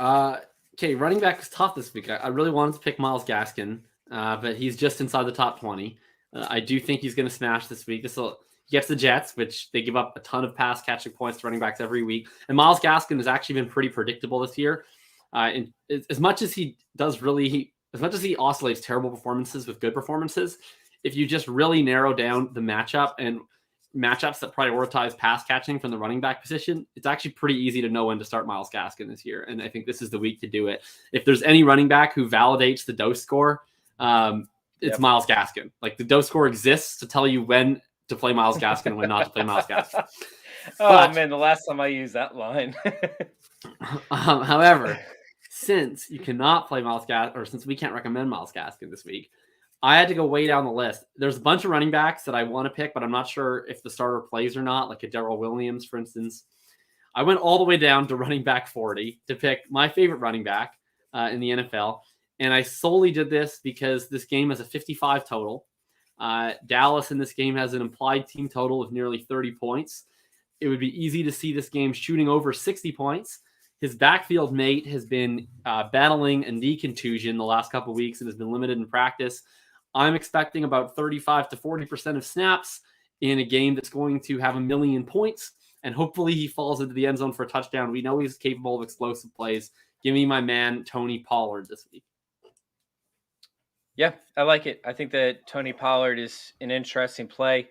Okay, running back was tough this week. I really wanted to pick Myles Gaskin, but he's just inside the top 20. I do think he's going to smash this week. He gets the Jets, which they give up a ton of pass catching points to running backs every week. And Myles Gaskin has actually been pretty predictable this year. And as much as he oscillates terrible performances with good performances, if you just really narrow down the matchups that prioritize pass catching from the running back position, it's actually pretty easy to know when to start Myles Gaskin this year. And I think this is the week to do it. If there's any running back who validates the DOCE score, it's Myles Gaskin. Like the DOCE score exists to tell you when to play Myles Gaskin and when not to play Myles Gaskin. Man, the last time I used that line. However, since you cannot play Myles Gaskin, or since we can't recommend Myles Gaskin this week, I had to go way down the list. There's a bunch of running backs that I want to pick, but I'm not sure if the starter plays or not, like a Darrell Williams, for instance. I went all the way down to running back 40 to pick my favorite running back in the NFL. And I solely did this because this game has a 55 total. Dallas in this game has an implied team total of nearly 30 points. It would be easy to see this game shooting over 60 points. His backfield mate has been battling a knee contusion the last couple of weeks and has been limited in practice. I'm expecting about 35 to 40% of snaps in a game that's going to have 1 million points, and hopefully he falls into the end zone for a touchdown. We know he's capable of explosive plays. Give me my man, Tony Pollard, this week. Yeah, I like it. I think that Tony Pollard is an interesting play.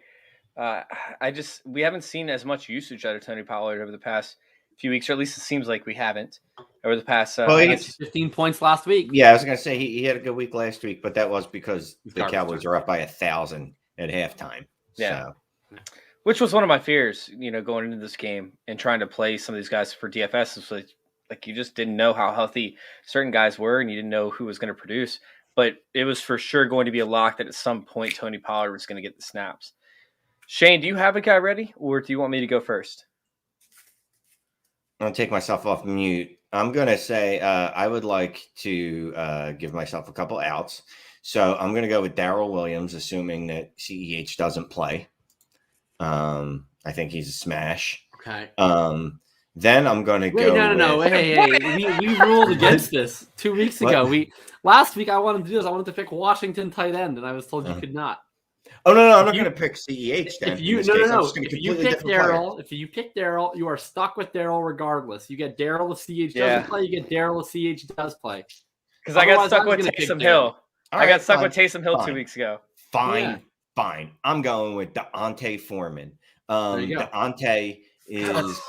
We haven't seen as much usage out of Tony Pollard over the past few weeks, or at least it seems like we haven't over the past. Well, he He had 15 points last week. Yeah, I was going to say he had a good week last week, but that was because the Garbage Cowboys time. are up by 1,000 at halftime. Yeah. So. Which was one of my fears, going into this game and trying to play some of these guys for DFS. Is like you just didn't know how healthy certain guys were, and you didn't know who was going to produce. But it was for sure going to be a lock that at some point Tony Pollard was going to get the snaps. Shane, do you have a guy ready, or do you want me to go first? I'm going to take myself off mute. I'm going to say I would like to give myself a couple outs. So I'm going to go with Darrell Williams, assuming that CEH doesn't play. I think he's a smash. Okay. Then I'm going to go. No. Hey. We ruled against this 2 weeks ago. Last week I wanted to do this. I wanted to pick Washington tight end, and I was told you could not. Oh no! I'm not going to pick CEH. Then If you pick Darrell, you are stuck with Darrell regardless. You get Darrell if CEH doesn't play. You get Darrell if CEH does play. Because I got stuck with Taysom Hill. I got stuck with Taysom Hill 2 weeks ago. Fine. I'm going with Deontay Foreman. Deontay is.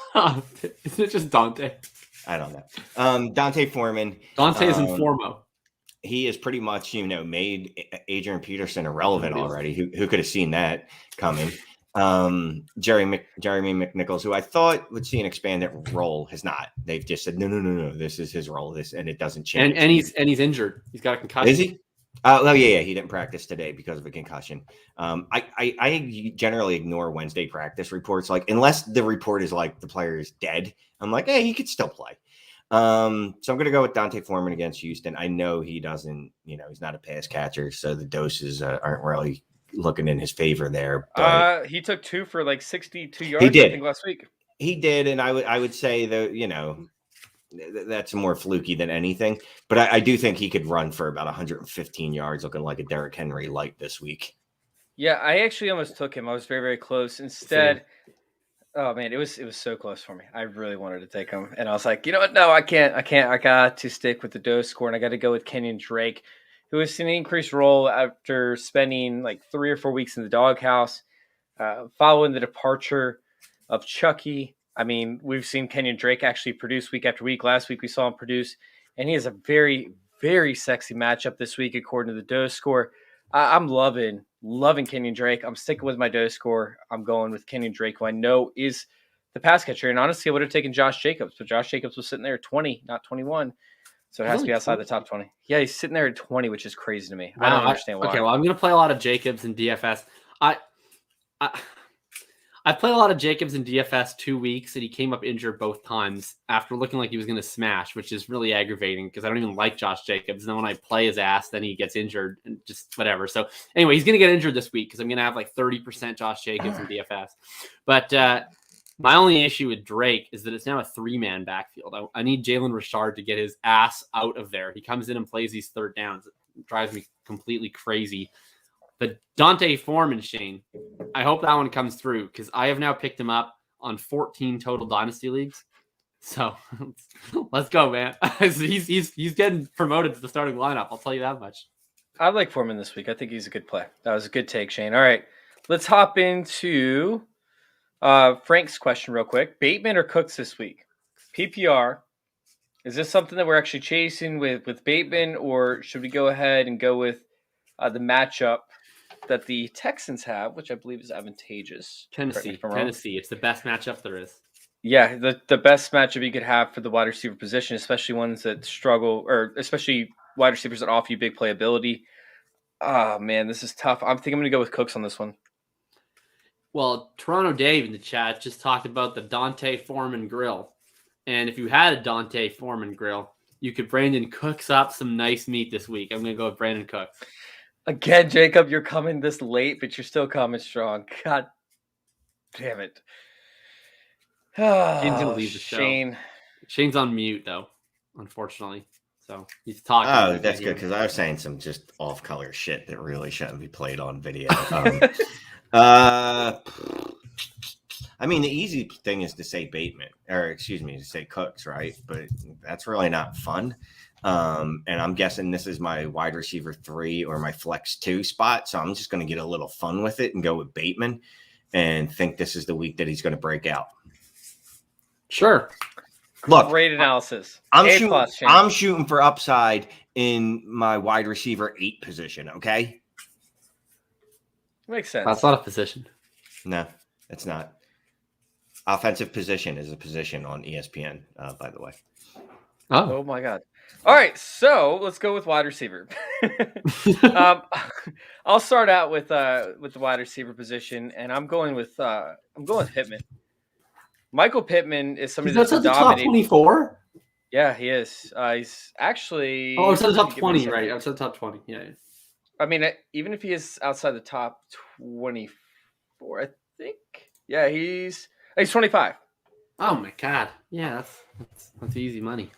Isn't it just Dante? I don't know. Deontay Foreman. Dante's in Formo. He has pretty much, made Adrian Peterson irrelevant already. Who could have seen that coming? Jeremy McNichols, who I thought would see an expanded role, has not. They've just said no. This is his role. And it doesn't change. And he's injured. He's got a concussion. Is he? Yeah. He didn't practice today because of a concussion. I generally ignore Wednesday practice reports, unless the report is the player is dead. I'm like, hey, he could still play. So I'm going to go with Deontay Foreman against Houston. I know he doesn't, he's not a pass catcher, so the doses aren't really looking in his favor there. But he took 2 for 62 yards. He did. I think last week. He did, and I would say that that's more fluky than anything. But I do think he could run for about 115 yards, looking like a Derrick Henry light this week. Yeah, I actually almost took him. I was very, very close. Instead. Oh man, it was so close for me. I really wanted to take him, and I was like, you know what? No, I can't. I got to stick with the DOCE score, and I got to go with Kenyon Drake, who has seen an increased role after spending 3 or 4 weeks in the doghouse, following the departure of Chucky. I mean, we've seen Kenyon Drake actually produce week after week. Last week we saw him produce, and he has a very, very sexy matchup this week according to the DOCE score. I'm loving Kenyon Drake. I'm sticking with my DOCE score. I'm going with Kenyon Drake, who I know is the pass catcher. And honestly, I would have taken Josh Jacobs, but Josh Jacobs was sitting there at 20, not 21. So it has to be outside the top 20. Yeah, he's sitting there at 20, which is crazy to me. Wow, I don't understand why. Okay, well, I'm going to play a lot of Jacobs in DFS. I played a lot of Jacobs in DFS 2 weeks, and he came up injured both times after looking like he was going to smash, which is really aggravating because I don't even like Josh Jacobs. And then when I play his ass, then he gets injured and just whatever. So anyway, he's going to get injured this week because I'm going to have like 30% Josh Jacobs in DFS. But my only issue with Drake is that it's now a 3-man backfield. I need Jalen Richard to get his ass out of there. He comes in and plays these third downs. It drives me completely crazy. But Dante Foreman, Shane, I hope that one comes through because I have now picked him up on 14 total dynasty leagues. So let's go, man. he's getting promoted to the starting lineup. I'll tell you that much. I like Foreman this week. I think he's a good play. That was a good take, Shane. All right, let's hop into Frank's question real quick. Bateman or Cooks this week? PPR. Is this something that we're actually chasing with Bateman, or should we go ahead and go with the matchup that the Texans have, which I believe is advantageous? Tennessee. It's the best matchup there is. Yeah, the best matchup you could have for the wide receiver position, especially ones that struggle, or especially wide receivers that offer you big playability. Oh, man, this is tough. I think I'm going to go with Cooks on this one. Well, Toronto Dave in the chat just talked about the Dante Foreman grill. And if you had a Dante Foreman grill, you could Brandon Cooks up some nice meat this week. I'm going to go with Brandon Cooks. Again, Jacob, you're coming this late, but you're still coming strong. God damn it. Shane's going to leave the show. Shane. Shane's on mute, though, unfortunately. So he's talking. Oh, that's good because I was saying some just off-color shit that really shouldn't be played on video. I mean, the easy thing is to say Bateman, or excuse me, to say Cooks, right? But that's really not fun. And I'm guessing this is my wide receiver 3 or my flex 2 spot. So I'm just going to get a little fun with it and go with Bateman and think this is the week that he's going to break out. Sure. Look, great analysis. I'm shooting for upside in my wide receiver 8 position. Okay. Makes sense. That's not a position. No, it's not. Offensive position is a position on ESPN, by the way. Oh my God. All right, so let's go with wide receiver. I'll start out with the wide receiver position, and I'm going with Pittman. Michael Pittman is somebody that's the top 24. Yeah, he is. He's actually. Oh, it's the top 20, right? It's the top 20. Yeah. I mean, even if he is outside the top 24, I think. Yeah, he's 25. Oh my God! Yeah, that's easy money.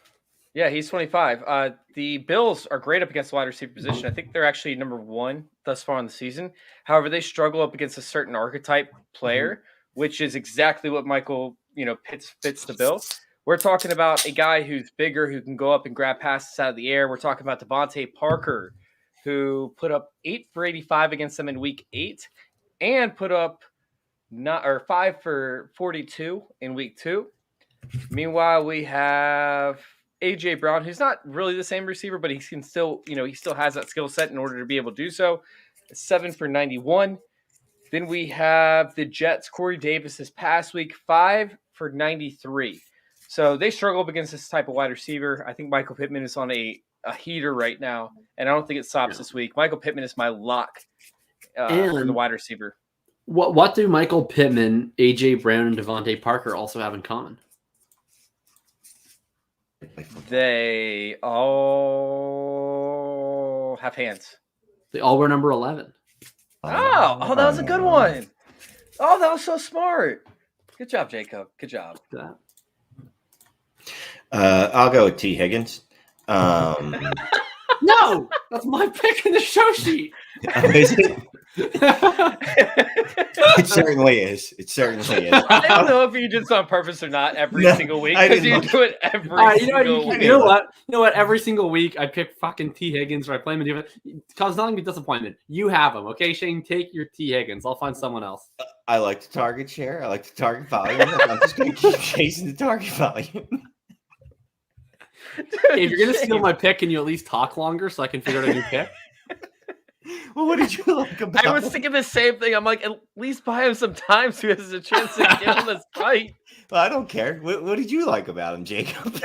Yeah, he's 25. The Bills are great up against the wide receiver position. I think they're actually number 1 thus far in the season. However, they struggle up against a certain archetype player, which is exactly what Michael, fits the bill. We're talking about a guy who's bigger, who can go up and grab passes out of the air. We're talking about Devontae Parker, who put up 8 for 85 against them in week 8 and put up 5 for 42 in week 2. Meanwhile, we have AJ Brown, who's not really the same receiver, but he can still, he still has that skill set in order to be able to do so. 7 for 91. Then we have the Jets, Corey Davis this past week, 5 for 93. So they struggle up against this type of wide receiver. I think Michael Pittman is on a heater right now, and I don't think it stops this week. Michael Pittman is my lock for the wide receiver. What do Michael Pittman, AJ Brown, and Devontae Parker also have in common? They all have hands. They all wear number 11. Oh, that was a good one. Oh, that was so smart. Good job, Jacob. Good job. I'll go with T. Higgins. No, that's my pick in the show sheet. Is it? It certainly is. It certainly is. I don't know if you did this on purpose or not every No, single week I because didn't you look. do it every All right, single week. you know what? You know what? Every single week, I pick fucking T. Higgins or I play him in defense. Cause nothing but disappointment. You have him, okay, Shane? Take your T. Higgins. I'll find someone else. I like to target share. I like to target volume. Look, I'm just going to keep chasing the target volume. Hey, if you're gonna steal my pick, can you at least talk longer so I can figure out a new pick? Well, what did you like about I was thinking the same thing. I'm like, at least buy him some time so he has a chance to get on this fight. Well, I don't care. What did you like about him, Jacob?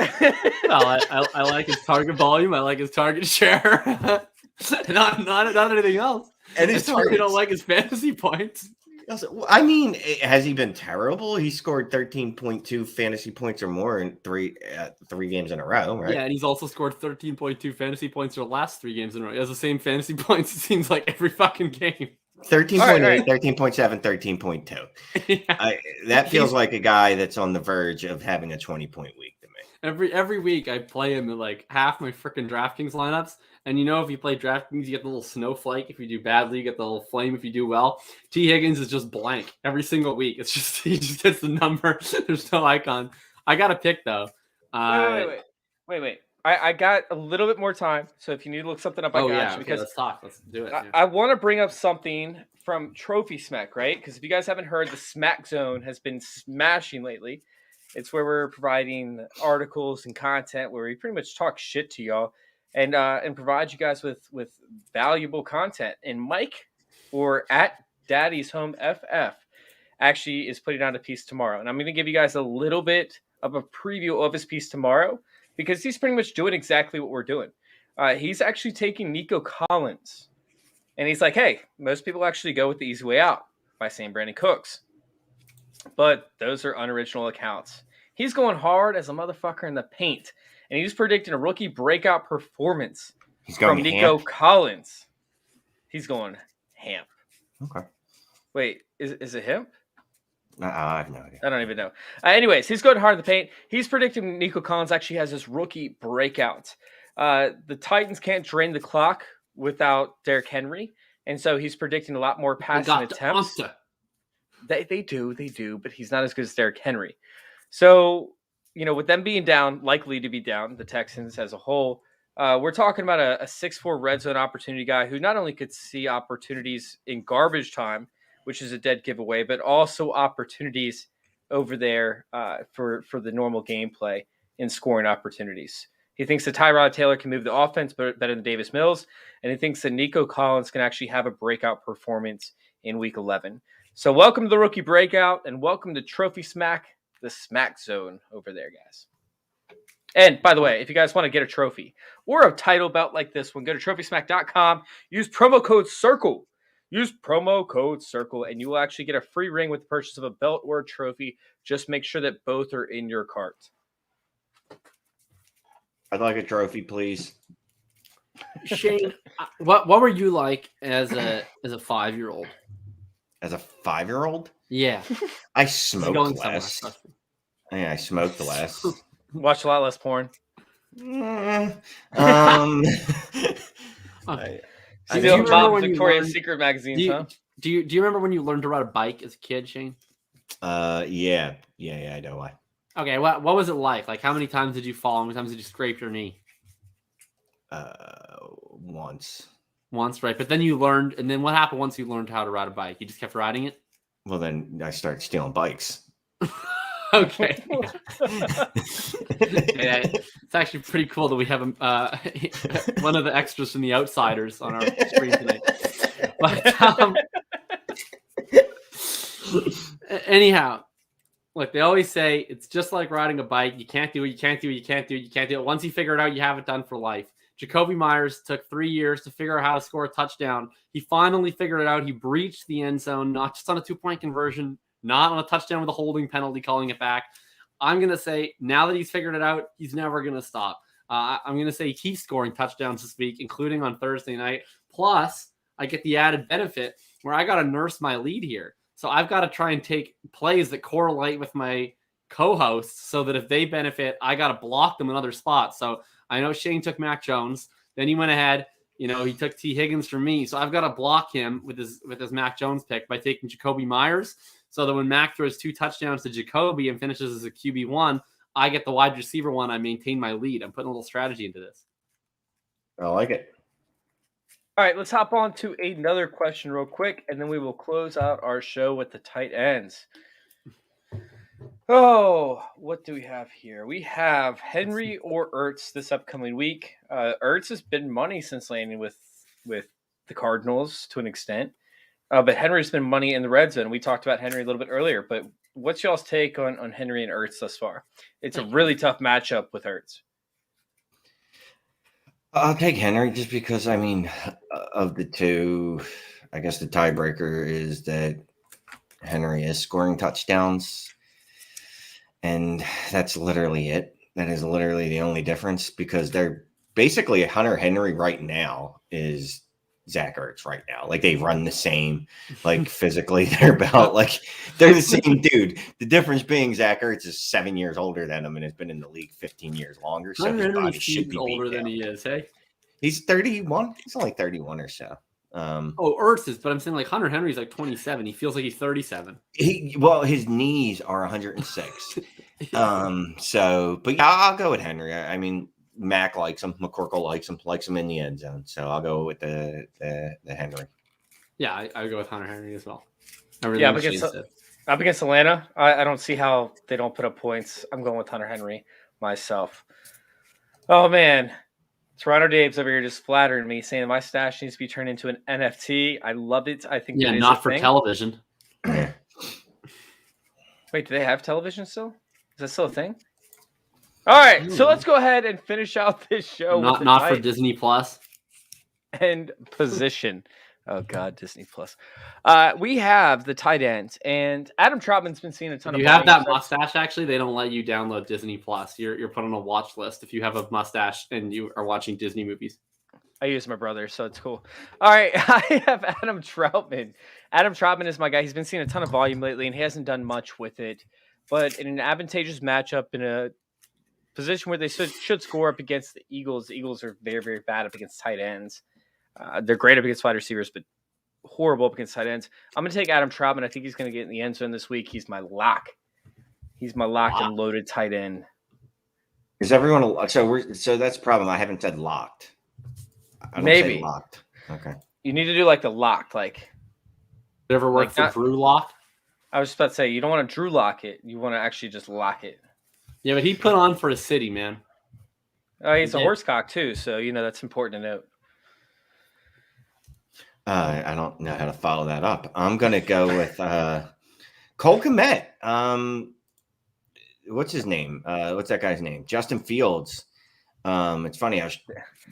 Well, I like his target volume. I like his target share. not anything else. And I his certainly targets. don't like his fantasy points. I mean, has he been terrible? He scored 13.2 fantasy points or more in three games in a row, right? Yeah, and he's also scored 13.2 fantasy points for the last 3 games in a row. He has the same fantasy points, it seems like, every fucking game. 13.8, right. 13.7, 13.2. Yeah. That feels like a guy that's on the verge of having a 20-point week to me. Every week I play him in like half my freaking DraftKings lineups. And you know, if you play DraftKings, you get the little snowflake. If you do badly, you get the little flame. If you do well, T. Higgins is just blank every single week. It's just he just hits the number. There's no icon. I got a pick though. Wait. I got a little bit more time, so if you need to look something up, I got you. Okay, Because let's talk. Let's do it. I want to bring up something from Trophy Smack, right? Because if you guys haven't heard, the Smack Zone has been smashing lately. It's where we're providing articles and content where we pretty much talk shit to y'all and provide you guys with valuable content. And Mike, or at Daddy's Home FF, actually is putting out a piece tomorrow. And I'm going to give you guys a little bit of a preview of his piece tomorrow because he's pretty much doing exactly what we're doing. He's actually taking Nico Collins. And he's like, hey, most people actually go with the easy way out by saying Brandon Cooks. But those are unoriginal accounts. He's going hard as a motherfucker in the paint. And he's predicting a rookie breakout performance from Nico Collins. He's going ham. Okay. Wait, is it him? I have no idea. I don't even know. Anyways, he's going hard in the paint. He's predicting Nico Collins actually has this rookie breakout. The Titans can't drain the clock without Derrick Henry. And so he's predicting a lot more passing attempts. They do, but he's not as good as Derrick Henry. So, you know, with them being down, likely to be down, the Texans as a whole, we're talking about a 6'4" red zone opportunity guy who not only could see opportunities in garbage time, which is a dead giveaway, but also opportunities over there for the normal gameplay in scoring opportunities. He thinks that Tyrod Taylor can move the offense better than Davis Mills, and he thinks that Nico Collins can actually have a breakout performance in Week 11. So welcome to the Rookie Breakout, and welcome to Trophy Smack, the Smack Zone over there, guys. And by the way, if you guys want to get a trophy or a title belt like this one, go to trophysmack.com, use promo code CIRCLE. Use promo code CIRCLE, and you will actually get a free ring with the purchase of a belt or a trophy. Just make sure that both are in your cart. I'd like a trophy, please. Shane, what were you like as a 5-year-old? As a 5-year-old? Yeah. I smoked less. Yeah, I smoked less. Watch a lot less porn. Still Bob Victoria's Secret magazines, huh? Do you remember when you learned to ride a bike as a kid, Shane? Yeah, I know why. Okay, what was it like? Like, how many times did you fall? How many times did you scrape your knee? Once. Once, right? But then you learned, and then what happened once you learned how to ride a bike? You just kept riding it? Well, then I started stealing bikes. Okay. Yeah, it's actually pretty cool that we have one of the extras from The Outsiders on our screen tonight. But anyhow, look, they always say it's just like riding a bike. You can't do it. You can't do it. You can't do it. You can't do it. Once you figure it out, you have it done for life. Jacoby Myers took 3 years to figure out how to score a touchdown. He finally figured it out. He breached the end zone, not just on a 2-point conversion, not on a touchdown with a holding penalty, calling it back. I'm going to say now that he's figured it out, he's never going to stop. I'm going to say he keeps scoring touchdowns this week, including on Thursday night. Plus, I get the added benefit where I got to nurse my lead here. So I've got to try and take plays that correlate with my co-hosts so that if they benefit, I got to block them in other spots. So I know Shane took Mac Jones. Then he went ahead, He took T. Higgins from me, so I've got to block him with his Mac Jones pick by taking Jakobi Meyers, so that when Mac throws 2 touchdowns to Jakobi and finishes as a QB1, I get the wide receiver one. I maintain my lead. I'm putting a little strategy into this. I like it. All right, let's hop on to another question real quick, and then we will close out our show with the tight ends. Oh, what do we have here? We have Henry or Ertz this upcoming week. Ertz has been money since landing with the Cardinals to an extent, but Henry's been money in the red zone. We talked about Henry a little bit earlier, but what's y'all's take on Henry and Ertz thus far? It's a really tough matchup with Ertz. I'll take Henry just because, of the two, I guess the tiebreaker is that Henry is scoring touchdowns. And that's literally it. That is literally the only difference because they're basically Hunter Henry right now is Zach Ertz right now. Like they run the same, like physically they're about they're the same dude. The difference being Zach Ertz is 7 years older than him and has been in the league 15 years longer. So Hunter his body Henry should be older than down. he is, hey? He's 31. He's only 31 or so. Ertz is, but I'm saying Hunter Henry's 27. He feels like he's 37. His knees are 106. But yeah, I'll go with Henry. Mac likes him. McCorkle likes him in the end zone. So I'll go with the Henry. Yeah, I go with Hunter Henry as well. Up against Atlanta, I don't see how they don't put up points. I'm going with Hunter Henry myself. Oh man. Toronto Dave's over here just flattering me, saying my stash needs to be turned into an NFT. I love it. I think that is not for television. Wait, do they have television still? Is that still a thing? All right, so let's go ahead and finish out this show. Not for Disney Plus and position. Oh God, Disney Plus. We have the tight ends, and Adam Troutman's been seeing a ton of. You have that mustache. Actually, they don't let you download Disney Plus. You're put on a watch list if you have a mustache and you are watching Disney movies. I use my brother, so it's cool. All right, I have Adam Troutman. Adam Troutman is my guy. He's been seeing a ton of volume lately, and he hasn't done much with it. But in an advantageous matchup, in a position where they should score up against the Eagles are very, very bad up against tight ends. They're great up against wide receivers, but horrible up against tight ends. I'm going to take Adam Troutman. I think he's going to get in the end zone this week. He's my lock. He's my locked and loaded tight end. Is everyone so that's the problem. I haven't said locked. I don't Maybe say locked. Okay. You need to do the locked. Ever worked for Drew Lock? I was just about to say you don't want to Drew lock it. You want to actually just lock it. Yeah, but he put on for a city, man. He's a horsecock too, so that's important to note. I don't know how to follow that up. I'm going to go with Cole Kmet. What's his name? What's that guy's name? Justin Fields. It's funny. I was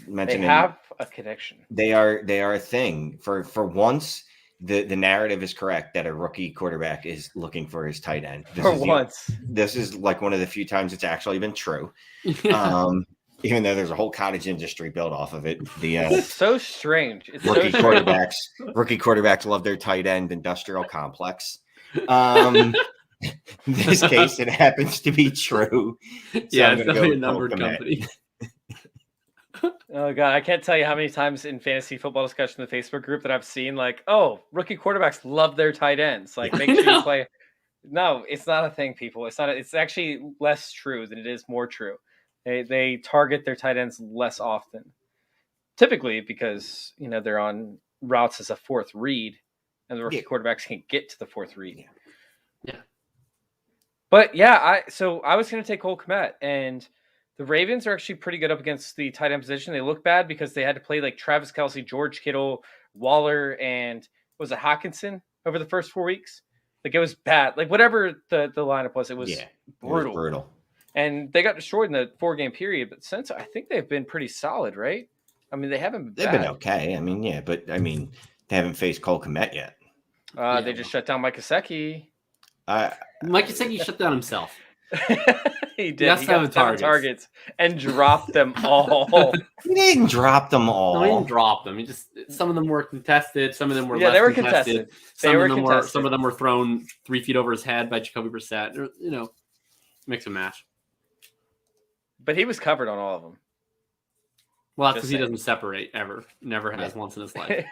mentioning they have a connection. They are a thing. For once, the narrative is correct that a rookie quarterback is looking for his tight end. This is one of the few times it's actually been true. Even though there's a whole cottage industry built off of it. It's so strange. It's rookie quarterbacks love their tight end industrial complex. In this case, it happens to be true. So yeah, it's definitely a numbered company. Oh God, I can't tell you how many times in fantasy football discussion in the Facebook group that I've seen rookie quarterbacks love their tight ends. Make sure you play. No, it's not a thing, people. It's not. It's actually less true than it is more true. They target their tight ends less often, typically because they're on routes as a fourth read, and the rookie quarterbacks can't get to the fourth read. Yeah. But yeah, I was going to take Cole Kmet, and the Ravens are actually pretty good up against the tight end position. They look bad because they had to play Travis Kelce, George Kittle, Waller, and was it Hawkinson over the first 4 weeks? It was bad. Whatever the lineup was, it was brutal. It was brutal. And they got destroyed in the 4-game period, but since I think they've been pretty solid, right? They haven't been bad. They've been okay. But they haven't faced Cole Kmet yet. They just shut down Mike Gesicki. Mike Gesicki shut down himself. He did. He got 7 targets and dropped them all. He didn't drop them all. No, he didn't drop them. Some of them were contested. Some of them were less they were contested. contested. Some of them were thrown 3 feet over his head by Jacoby Brissett. Mix and match. But he was covered on all of them. Well, that's Just because he saying. doesn't separate ever. Never has once in his life.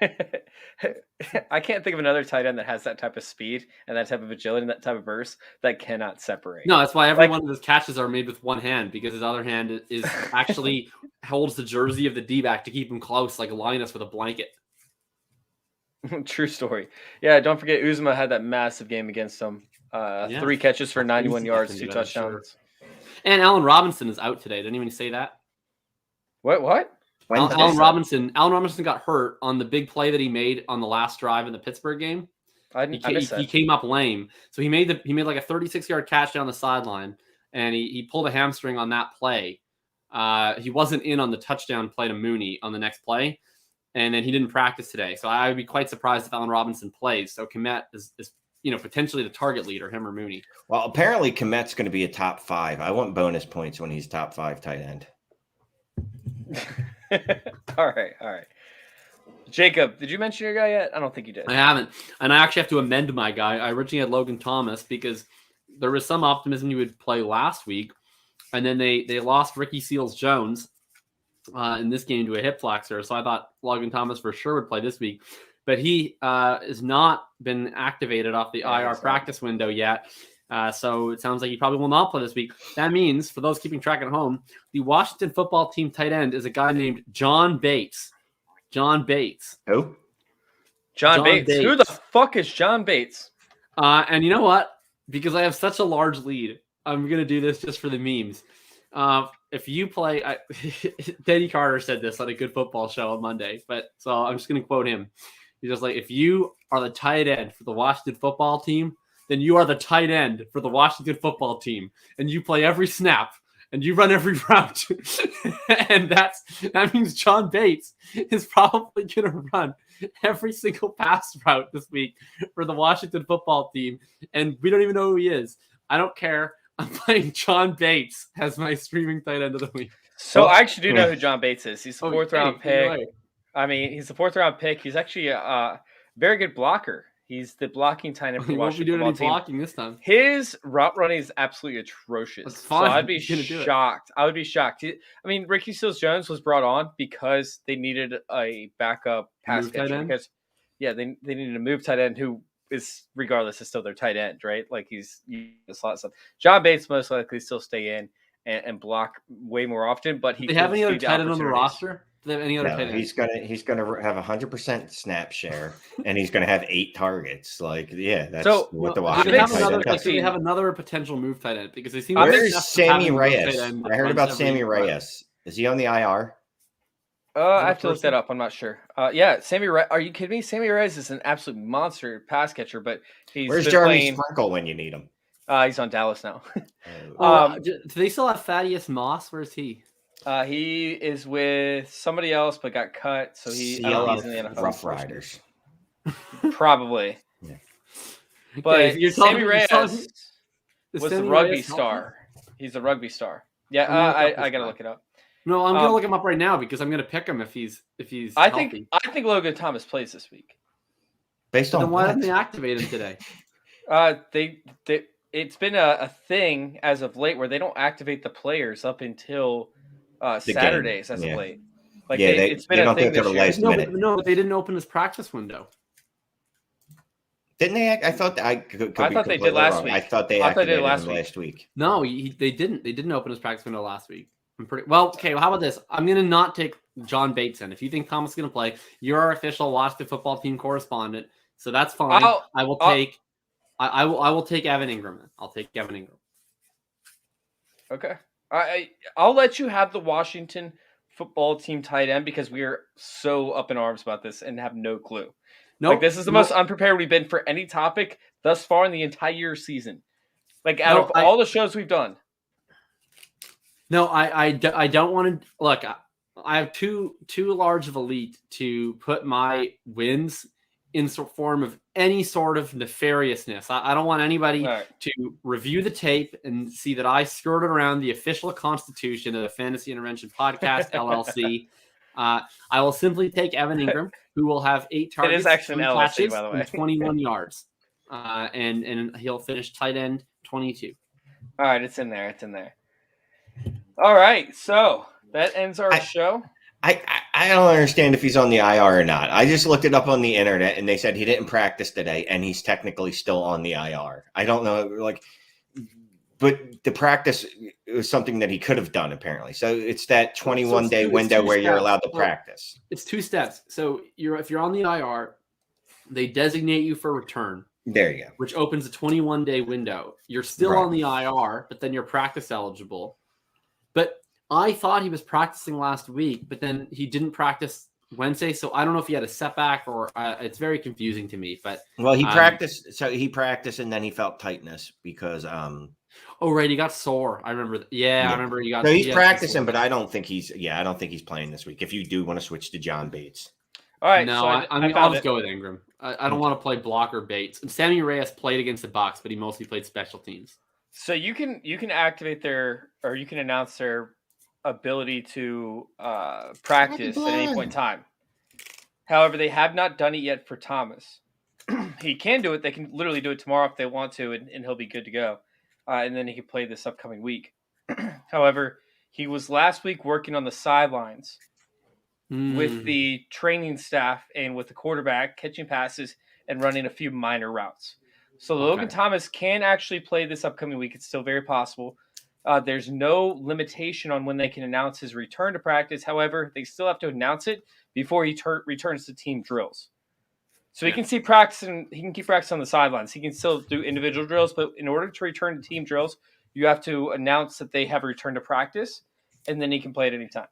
I can't think of another tight end that has that type of speed and that type of agility and that type of burst that cannot separate. No, that's why every Like- one of his catches are made with one hand, because his other hand is actually holds the jersey of the D-back to keep him close, like Linus with a blanket. True story. Yeah, don't forget Uzma had that massive game against him. 3 catches for 91 yards, 2 touchdowns. And Allen Robinson is out today. Didn't even say that. What? Wednesday. Allen Robinson got hurt on the big play that he made on the last drive in the Pittsburgh game. He came up lame, so he made like a 36-yard catch down the sideline, and he pulled a hamstring on that play. He wasn't in on the touchdown play to Mooney on the next play, and then he didn't practice today. So I would be quite surprised if Allen Robinson plays. So Kmet is potentially the target leader, him or Mooney. Well, apparently Kmet's going to be a top 5. I want bonus points when he's top 5 tight end. All right. Jacob, did you mention your guy yet? I don't think you did. I haven't, and I actually have to amend my guy. I originally had Logan Thomas because there was some optimism he would play last week, and then they lost Ricky Seals-Jones in this game to a hip flexor. So I thought Logan Thomas for sure would play this week, but he has not been activated off the IR practice window yet. So it sounds like he probably will not play this week. That means, for those keeping track at home, the Washington football team tight end is a guy named John Bates. John Bates. Who? John Bates. Who the fuck is John Bates? And you know what? Because I have such a large lead, I'm going to do this just for the memes. If you play, Danny Carter said this on a Good Football Show on Monday, so I'm just going to quote him. He's just like, if you are the tight end for the Washington football team, then you are the tight end for the Washington football team, and you play every snap and you run every route. And that means John Bates is probably going to run every single pass route this week for the Washington football team. And we don't even know who he is. I don't care. I'm playing John Bates as my streaming tight end of the week. So I actually do know who John Bates is. He's a fourth round pick. I mean, he's a 4th round pick. He's actually a very good blocker. He's the blocking tight end for the Washington football team. Blocking this time. His route running is absolutely atrocious. That's fine. So I'd be shocked. I would be shocked. I mean, Ricky Seals-Jones was brought on because they needed a backup pass catcher. Because they needed a move tight end who is, regardless, is still their tight end, right? Like he's a slot stuff. John Bates most likely still stay in and block way more often. But do they have any other tight end on the roster? Do they have any other tight end? He's gonna have 100% snap share, and he's gonna have 8 targets. Like, that's what the Washington tight end. Do they have another potential move tight end? Because they seem. Where's Sammy Reyes? I heard about Sammy Reyes. Is he on the IR? I have to look that up. I'm not sure. Sammy Reyes. Are you kidding me? Sammy Reyes is an absolute monster pass catcher, but where's Jeremy Sprinkle when you need him? He's on Dallas now. Do they still have Thaddeus Moss? Where's he? He is with somebody else, but got cut, so he's in the NFL. Rough Riders. Probably. Yeah. But Sammy Reyes was the rugby star. He's a rugby star. Yeah, I gotta look it up. No, I'm gonna look him up right now because I'm gonna pick him if he's healthy. I think Logan Thomas plays this week. Based on then why didn't they activate him today? It's been a thing as of late where they don't activate the players up until Saturdays as of late. Like it's been a thing this year. No, they didn't open this practice window. Didn't they? I thought they did last week. I thought they activated him last week. No, they didn't. They didn't open his practice window last week. Okay. Well, how about this? I'm gonna not take John Bates in. If you think Thomas is gonna play, you're our official Washington football team correspondent, so that's fine. I will take Evan Ingram. I'll take Evan Ingram. Okay. I'll let you have the Washington football team tight end because we are so up in arms about this and have no clue. This is the most unprepared we've been for any topic thus far in the entire season. Out of all the shows we've done. No, I don't want to look. I have too large of a lead to put my wins in form of any sort of nefariousness. I don't want anybody to review the tape and see that I skirted around the official constitution of the Fantasy Intervention Podcast, LLC. I will simply take Evan Ingram, who will have 8 targets, it is actually an LLC, by the way. and 21 yards. And he'll finish tight end 22. All right, it's in there. All right, so that ends our show. I don't understand if he's on the IR or not. I just looked it up on the internet, and they said he didn't practice today, and he's technically still on the IR. I don't know, like, but the practice was something that he could have done apparently. So it's that 21-day window where you're allowed to practice. It's 2 steps. So if you're on the IR, they designate you for return. There you go. Which opens a 21-day window. You're still on the IR, but then you're practice eligible. But I thought he was practicing last week, but then he didn't practice Wednesday. So I don't know if he had a setback or it's very confusing to me. But he practiced. So he practiced, and then he felt tightness because oh right, he got sore. I remember. I remember he got. So he's practicing, but I don't think he's playing this week. If you do want to switch to John Bates. All right. No, so I'll just go with Ingram. I don't want to play blocker Bates. And Sammy Reyes played against the Bucs, but he mostly played special teams. So you can activate you can announce their ability to practice at any point in time. However, they have not done it yet for Thomas. He can do it. They can literally do it tomorrow if they want to, and he'll be good to go. And then he can play this upcoming week. However, he was last week working on the sidelines with the training staff and with the quarterback, catching passes and running a few minor routes. So Logan Thomas can actually play this upcoming week. It's still very possible. There's no limitation on when they can announce his return to practice. However, they still have to announce it before he returns to team drills. So he can keep practicing. He can keep practicing on the sidelines. He can still do individual drills, but in order to return to team drills, you have to announce that they have returned to practice, and then he can play at any time.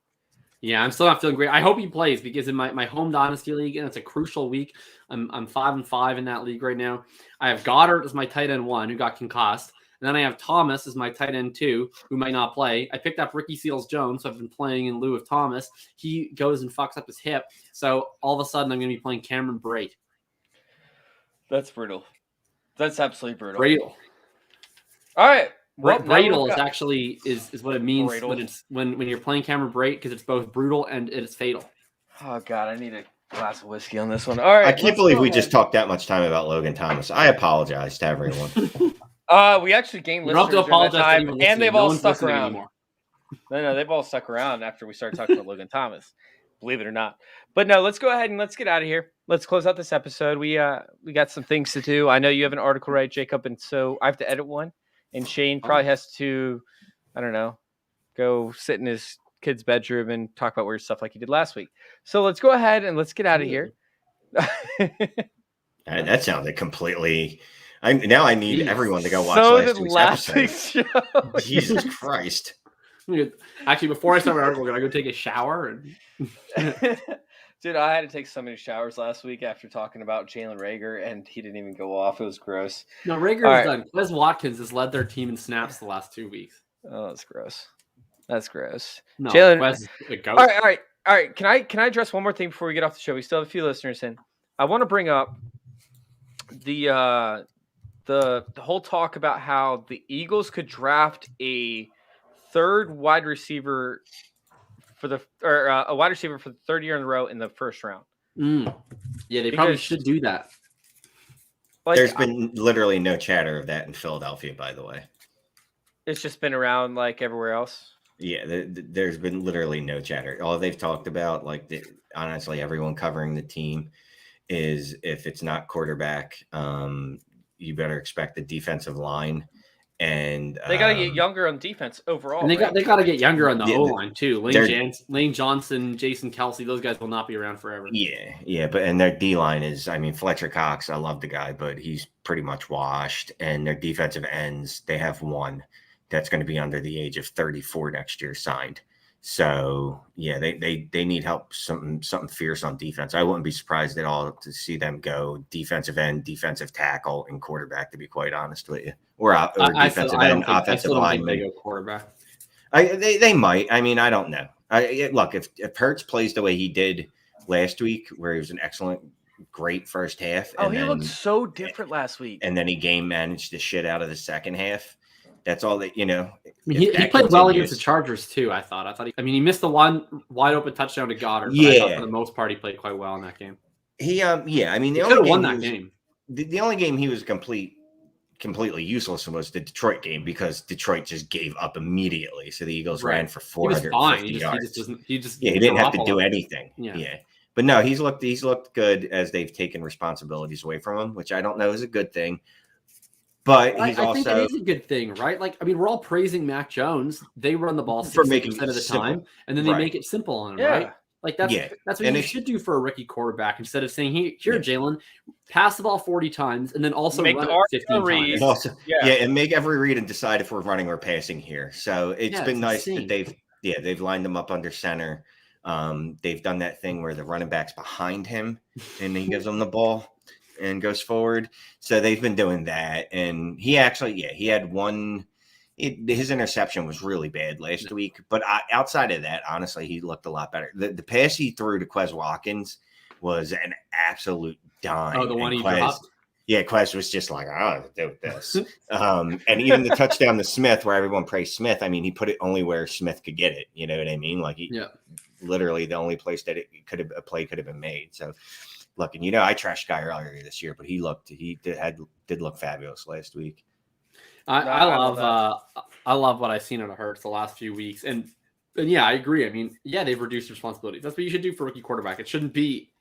Yeah, I'm still not feeling great. I hope he plays because in my home dynasty league, and it's a crucial week. I'm 5-5 in that league right now. I have Goddard as my tight end 1 who got concussed, and then I have Thomas as my tight end 2 who might not play. I picked up Ricky Seals-Jones, so I've been playing in lieu of Thomas. He goes and fucks up his hip, so all of a sudden I'm going to be playing Cameron Brate. That's brutal. That's absolutely brutal. Bradle. All right. Well, Bradle is actually is what it means when you're playing Cameron Brate because it's both brutal and it's fatal. Oh God, I need a glass of whiskey on this one. All right. I can't believe we just talked that much time about Logan Thomas. I apologize to everyone. We actually gained listeners during that time, and they've all stuck around. No, they've all stuck around after we started talking about Logan Thomas. Believe it or not. But no, let's go ahead and let's get out of here. Let's close out this episode. We got some things to do. I know you have an article, right, Jacob? And so I have to edit one. And Shane probably has to, I don't know, go sit in his kid's bedroom and talk about weird stuff like he did last week. So let's go ahead and let's get out of here. That sounded completely. Now I need everyone to go watch last week's episode. Jesus Christ. Actually, before I start my article, can I go take a shower? Dude, I had to take so many showers last week after talking about Jalen Reagor, and he didn't even go off. It was gross. No, Reagor is done. Quez Watkins has led their team in snaps the last 2 weeks. Oh, that's gross. That's gross. No, Jalen. Quez is a goat. All right. Can I address one more thing before we get off the show? We still have a few listeners in. I want to bring up the whole talk about how the Eagles could draft a third wide receiver a wide receiver for the third year in a row in the first round. Yeah, they probably should do that. There's been literally no chatter of that in Philadelphia, by the way. It's just been around like everywhere else. Yeah, there's been literally no chatter. All they've talked about, honestly, everyone covering the team is if it's not quarterback, you better expect the defensive line. And they got to get younger on defense overall. And they got to get younger on the O line too. Lane Johnson, Jason Kelsey, those guys will not be around forever. Yeah, and their D line is, Fletcher Cox. I love the guy, but he's pretty much washed. And their defensive ends, they have one that's going to be under the age of 34 next year signed. So yeah, they need help, something fierce on defense. I wouldn't be surprised at all to see them go defensive end, defensive tackle, and quarterback. To be quite honest with you, or defensive end, offensive lineman. They go quarterback. They might. I don't know. Look, if Hurts plays the way he did last week, where he was an great first half. He looked so different last week, and then he game managed the shit out of the second half. That's all that, He played well against the Chargers too. I thought he missed the one wide open touchdown to Goddard. But I thought for the most part, he played quite well in that game. He could have won that game. The only game he was complete completely useless was the Detroit game because Detroit just gave up immediately. So the Eagles Right. ran for He was 450 fine. yards. He just Yeah, he didn't have to Garoppolo. do anything. Yeah. But no, he's looked good as they've taken responsibilities away from him, which I don't know is a good thing. But he's I think it also is a good thing, right? Like, I mean, we're all praising Mac Jones. They run the ball For 60% making of it the simple. time, and then they Right. make it simple on him, Yeah. right? Like that's Yeah. that's what And you it's- should do for a rookie quarterback instead of saying, "Here, Yeah. Jalen, pass the ball 40 times and then also Make run the it arc 15 read. and times." also Yeah. and make every read and decide if we're running or passing here. So it's been It's nice insane. that they've lined them up under center. They've done that thing where the running back's behind him and he gives them the ball and goes forward. So they've been doing that. And he actually, he had one. His interception was really bad last week, but outside of that, honestly, he looked a lot better. The pass he threw to Quez Watkins was an absolute dime. Oh, the one and he Quez, dropped? Yeah, Quez was just like, I don't know what to do with this. And even the touchdown to Smith, where everyone praised Smith, I mean, he put it only where Smith could get it. You know what I mean? Like, literally the only place that a play could have been made. So, look, and I trashed Guy earlier this year, but he did look fabulous last week. I love what I've seen out of Hurts the last few weeks, and yeah, I agree. I mean, yeah, they've reduced responsibilities. That's what you should do for rookie quarterback. It shouldn't be,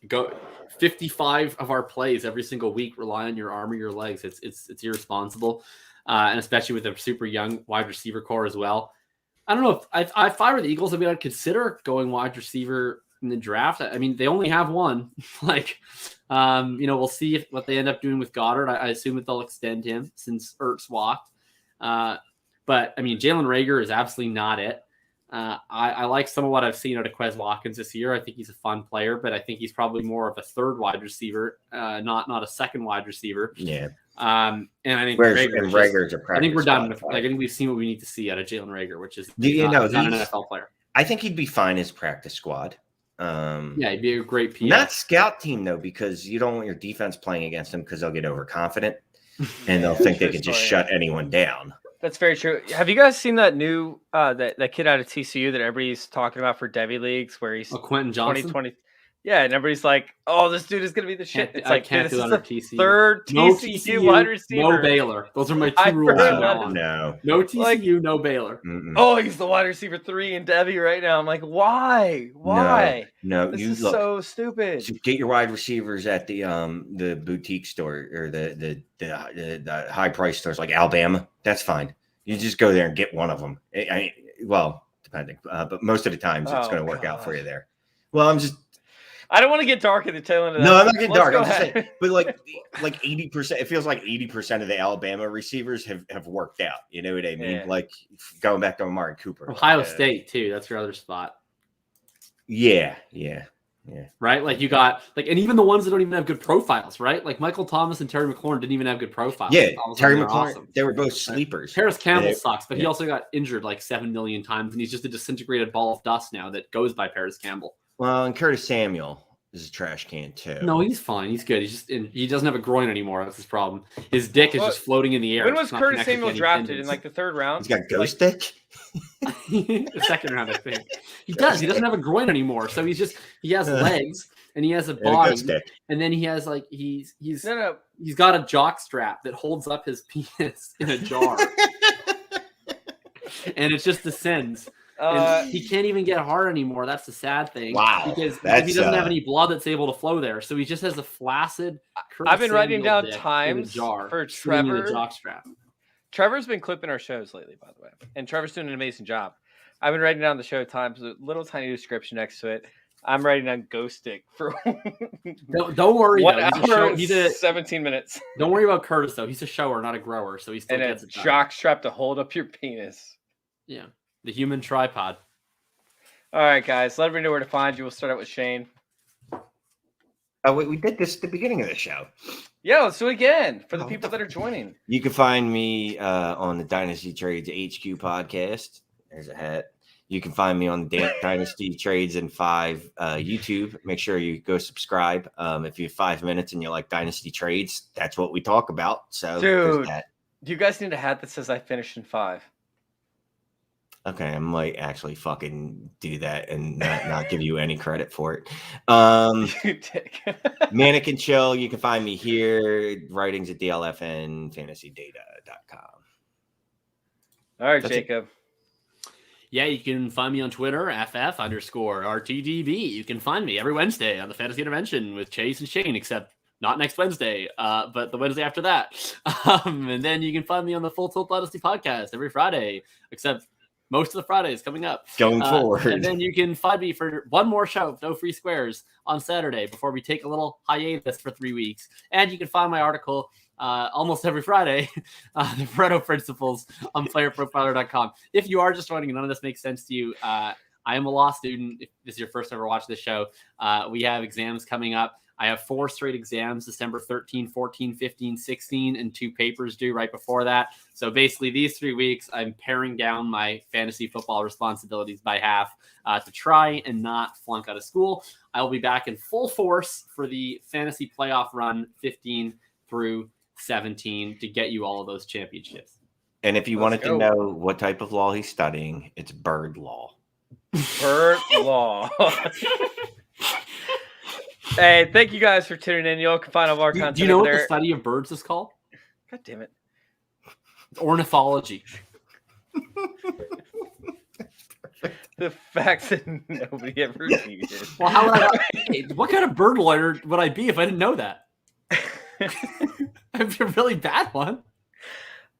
go 55 of our plays every single week rely on your arm or your legs. It's irresponsible, and especially with a super young wide receiver core as well. I don't know if I were the Eagles, I mean, I'd consider going wide receiver in the draft. I mean, they only have one. We'll see what they end up doing with Goddard. I assume that they'll extend him since Ertz walked. But I mean, Jalen Reagor is absolutely not it. I like some of what I've seen out of Quez Watkins this year. I think he's a fun player, but I think he's probably more of a third wide receiver, not a second wide receiver. Yeah. And I think Reagor's a I think we're done with. player. I think we've seen what we need to see out of Jalen Reagor, which is he's not an NFL player. I think he'd be fine as practice squad. Yeah, he'd be a great PA. Not scout team though, because you don't want your defense playing against them because they'll get overconfident and they'll think they can just shut anyone down. That's very true. Have you guys seen that new that kid out of TCU that everybody's talking about for Devy leagues, where he's Quentin Johnson? 2020? Yeah, and everybody's like, "Oh, this dude is gonna be the shit." It's like, can't this do is that the under TCU. third TCU wide receiver. No Baylor. Those are my I two rules. heard from that. now on. No. No TCU, no Baylor. Mm-mm. Oh, he's the wide receiver 3 in Devy right now. I'm like, why? Why? No, This you is look. so stupid. Get your wide receivers at the boutique store or the high price stores like Alabama. That's fine. You just go there and get one of them. Depending, but most of the times it's going to work out for you there. Well, I don't want to get dark at the tail end of that. No, I'm not getting Let's dark. go I'm just ahead. saying, but like 80%, it feels like 80% of the Alabama receivers have worked out. You know what I mean? Yeah. Like going back to Amari Cooper. Ohio State too. That's your other spot. Yeah. Right? Like you got and even the ones that don't even have good profiles, right? Like Michael Thomas and Terry McLaurin didn't even have good profiles. Yeah, All of a Terry sudden, they're McLaurin, awesome. they were both sleepers. Paris Campbell They- sucks, but he yeah. also got injured like 7 million times, and he's just a disintegrated ball of dust now that goes by Paris Campbell. Well, and Curtis Samuel is a trash can too. No, he's fine. He's good. He doesn't have a groin anymore. That's his problem. His dick is just floating in the air. When It's was not Curtis connected to Samuel any drafted tendons. in like the third round? He's got ghost dick. The second round, I think. He does. He doesn't have a groin anymore, so he has legs and he has a And a body, ghost dick. and then he has he's No. he's got a jock strap that holds up his penis in a jar, and it just descends. And he can't even get hard anymore. That's the sad thing. Wow, Because that's, he doesn't have any blood that's able to flow there, so he just has a flaccid. Curtis I've been writing Samuel down dick in a times jar, for sitting in a Trevor. jock strap. Trevor's been clipping our shows lately, by the way, and Trevor's doing an amazing job. I've been writing down the show times with a little tiny description next to it. I'm writing down Ghost Dick for Don't worry. 1 though. hour He's and a 17 minutes. Don't worry about Curtis though. He's a shower, not a grower, so he still And a gets it done. jock strap to hold up your penis. Yeah, the human tripod. All right, guys, let me know where to find you. We'll start out with Shane. Oh, wait, we did this at the beginning of the show. Yeah, let's do it again for the people that are joining. You can find me on the Dynasty Trades HQ podcast. There's a hat. You can find me on Dynasty Trades in 5 YouTube. Make sure you go subscribe. If you have 5 minutes and you like Dynasty Trades, that's what we talk about. So, there's Dude, that. do you guys need a hat that says I finished in 5? Okay, I might actually fucking do that and not give you any credit for it. You dick. Manic and Chill, you can find me here. Writings at dlfnfantasydata.com. All right, That's Jacob. Yeah, you can find me on Twitter, FF_RTDB. You can find me every Wednesday on the Fantasy Intervention with Chase and Shane, except not next Wednesday, but the Wednesday after that. And then you can find me on the Full Tilt Fantasy podcast every Friday, except most of the Fridays coming up. Going forward. And then you can find me for one more show with no free squares on Saturday before we take a little hiatus for 3 weeks. And you can find my article almost every Friday, the Pareto Principles on playerprofiler.com. If you are just joining and none of this makes sense to you, I am a law student. If this is your first ever watch this show, we have exams coming up. I have 4 straight exams, December 13, 14, 15, 16, and 2 papers due right before that. So basically these 3 weeks, I'm paring down my fantasy football responsibilities by half to try and not flunk out of school. I will be back in full force for the fantasy playoff run 15 through 17 to get you all of those championships. And if you wanted to know what type of law he's studying, it's bird law. Bird law. Hey, thank you guys for tuning in. You all can find all of our content. Do you know what there. the study of birds is called? God damn it. It's ornithology. The facts that nobody ever needed. Well, how would what kind of bird lawyer would I be if I didn't know that? I'd be a really bad one.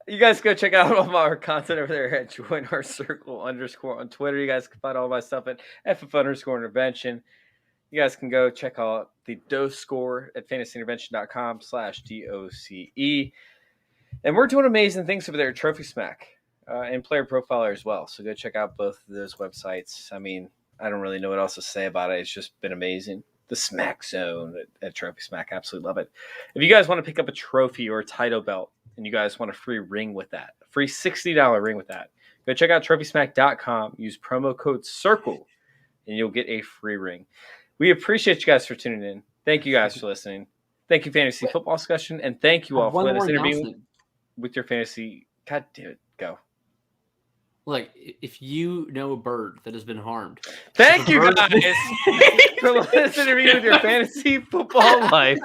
You guys go check out all of our content over there at Join Our Circle _ on Twitter. You guys can find all my stuff at FF_intervention. You guys can go check out the DOCE Score at fantasyintervention.com/DOCE. And we're doing amazing things over there at Trophy Smack and Player Profiler as well. So go check out both of those websites. I mean, I don't really know what else to say about it. It's just been amazing. The Smack Zone at Trophy Smack. Absolutely love it. If you guys want to pick up a trophy or a title belt and you guys want a free ring with that, a free $60 ring with that, go check out TrophySmack.com. Use promo code CIRCLE and you'll get a free ring. We appreciate you guys for tuning in. Thank you guys for listening. Thank you, Fantasy Football Discussion. And thank you all for this interview with your fantasy. God damn it. Go. Look, if you know a bird that has been harmed. Thank you guys for this interview with your fantasy football life.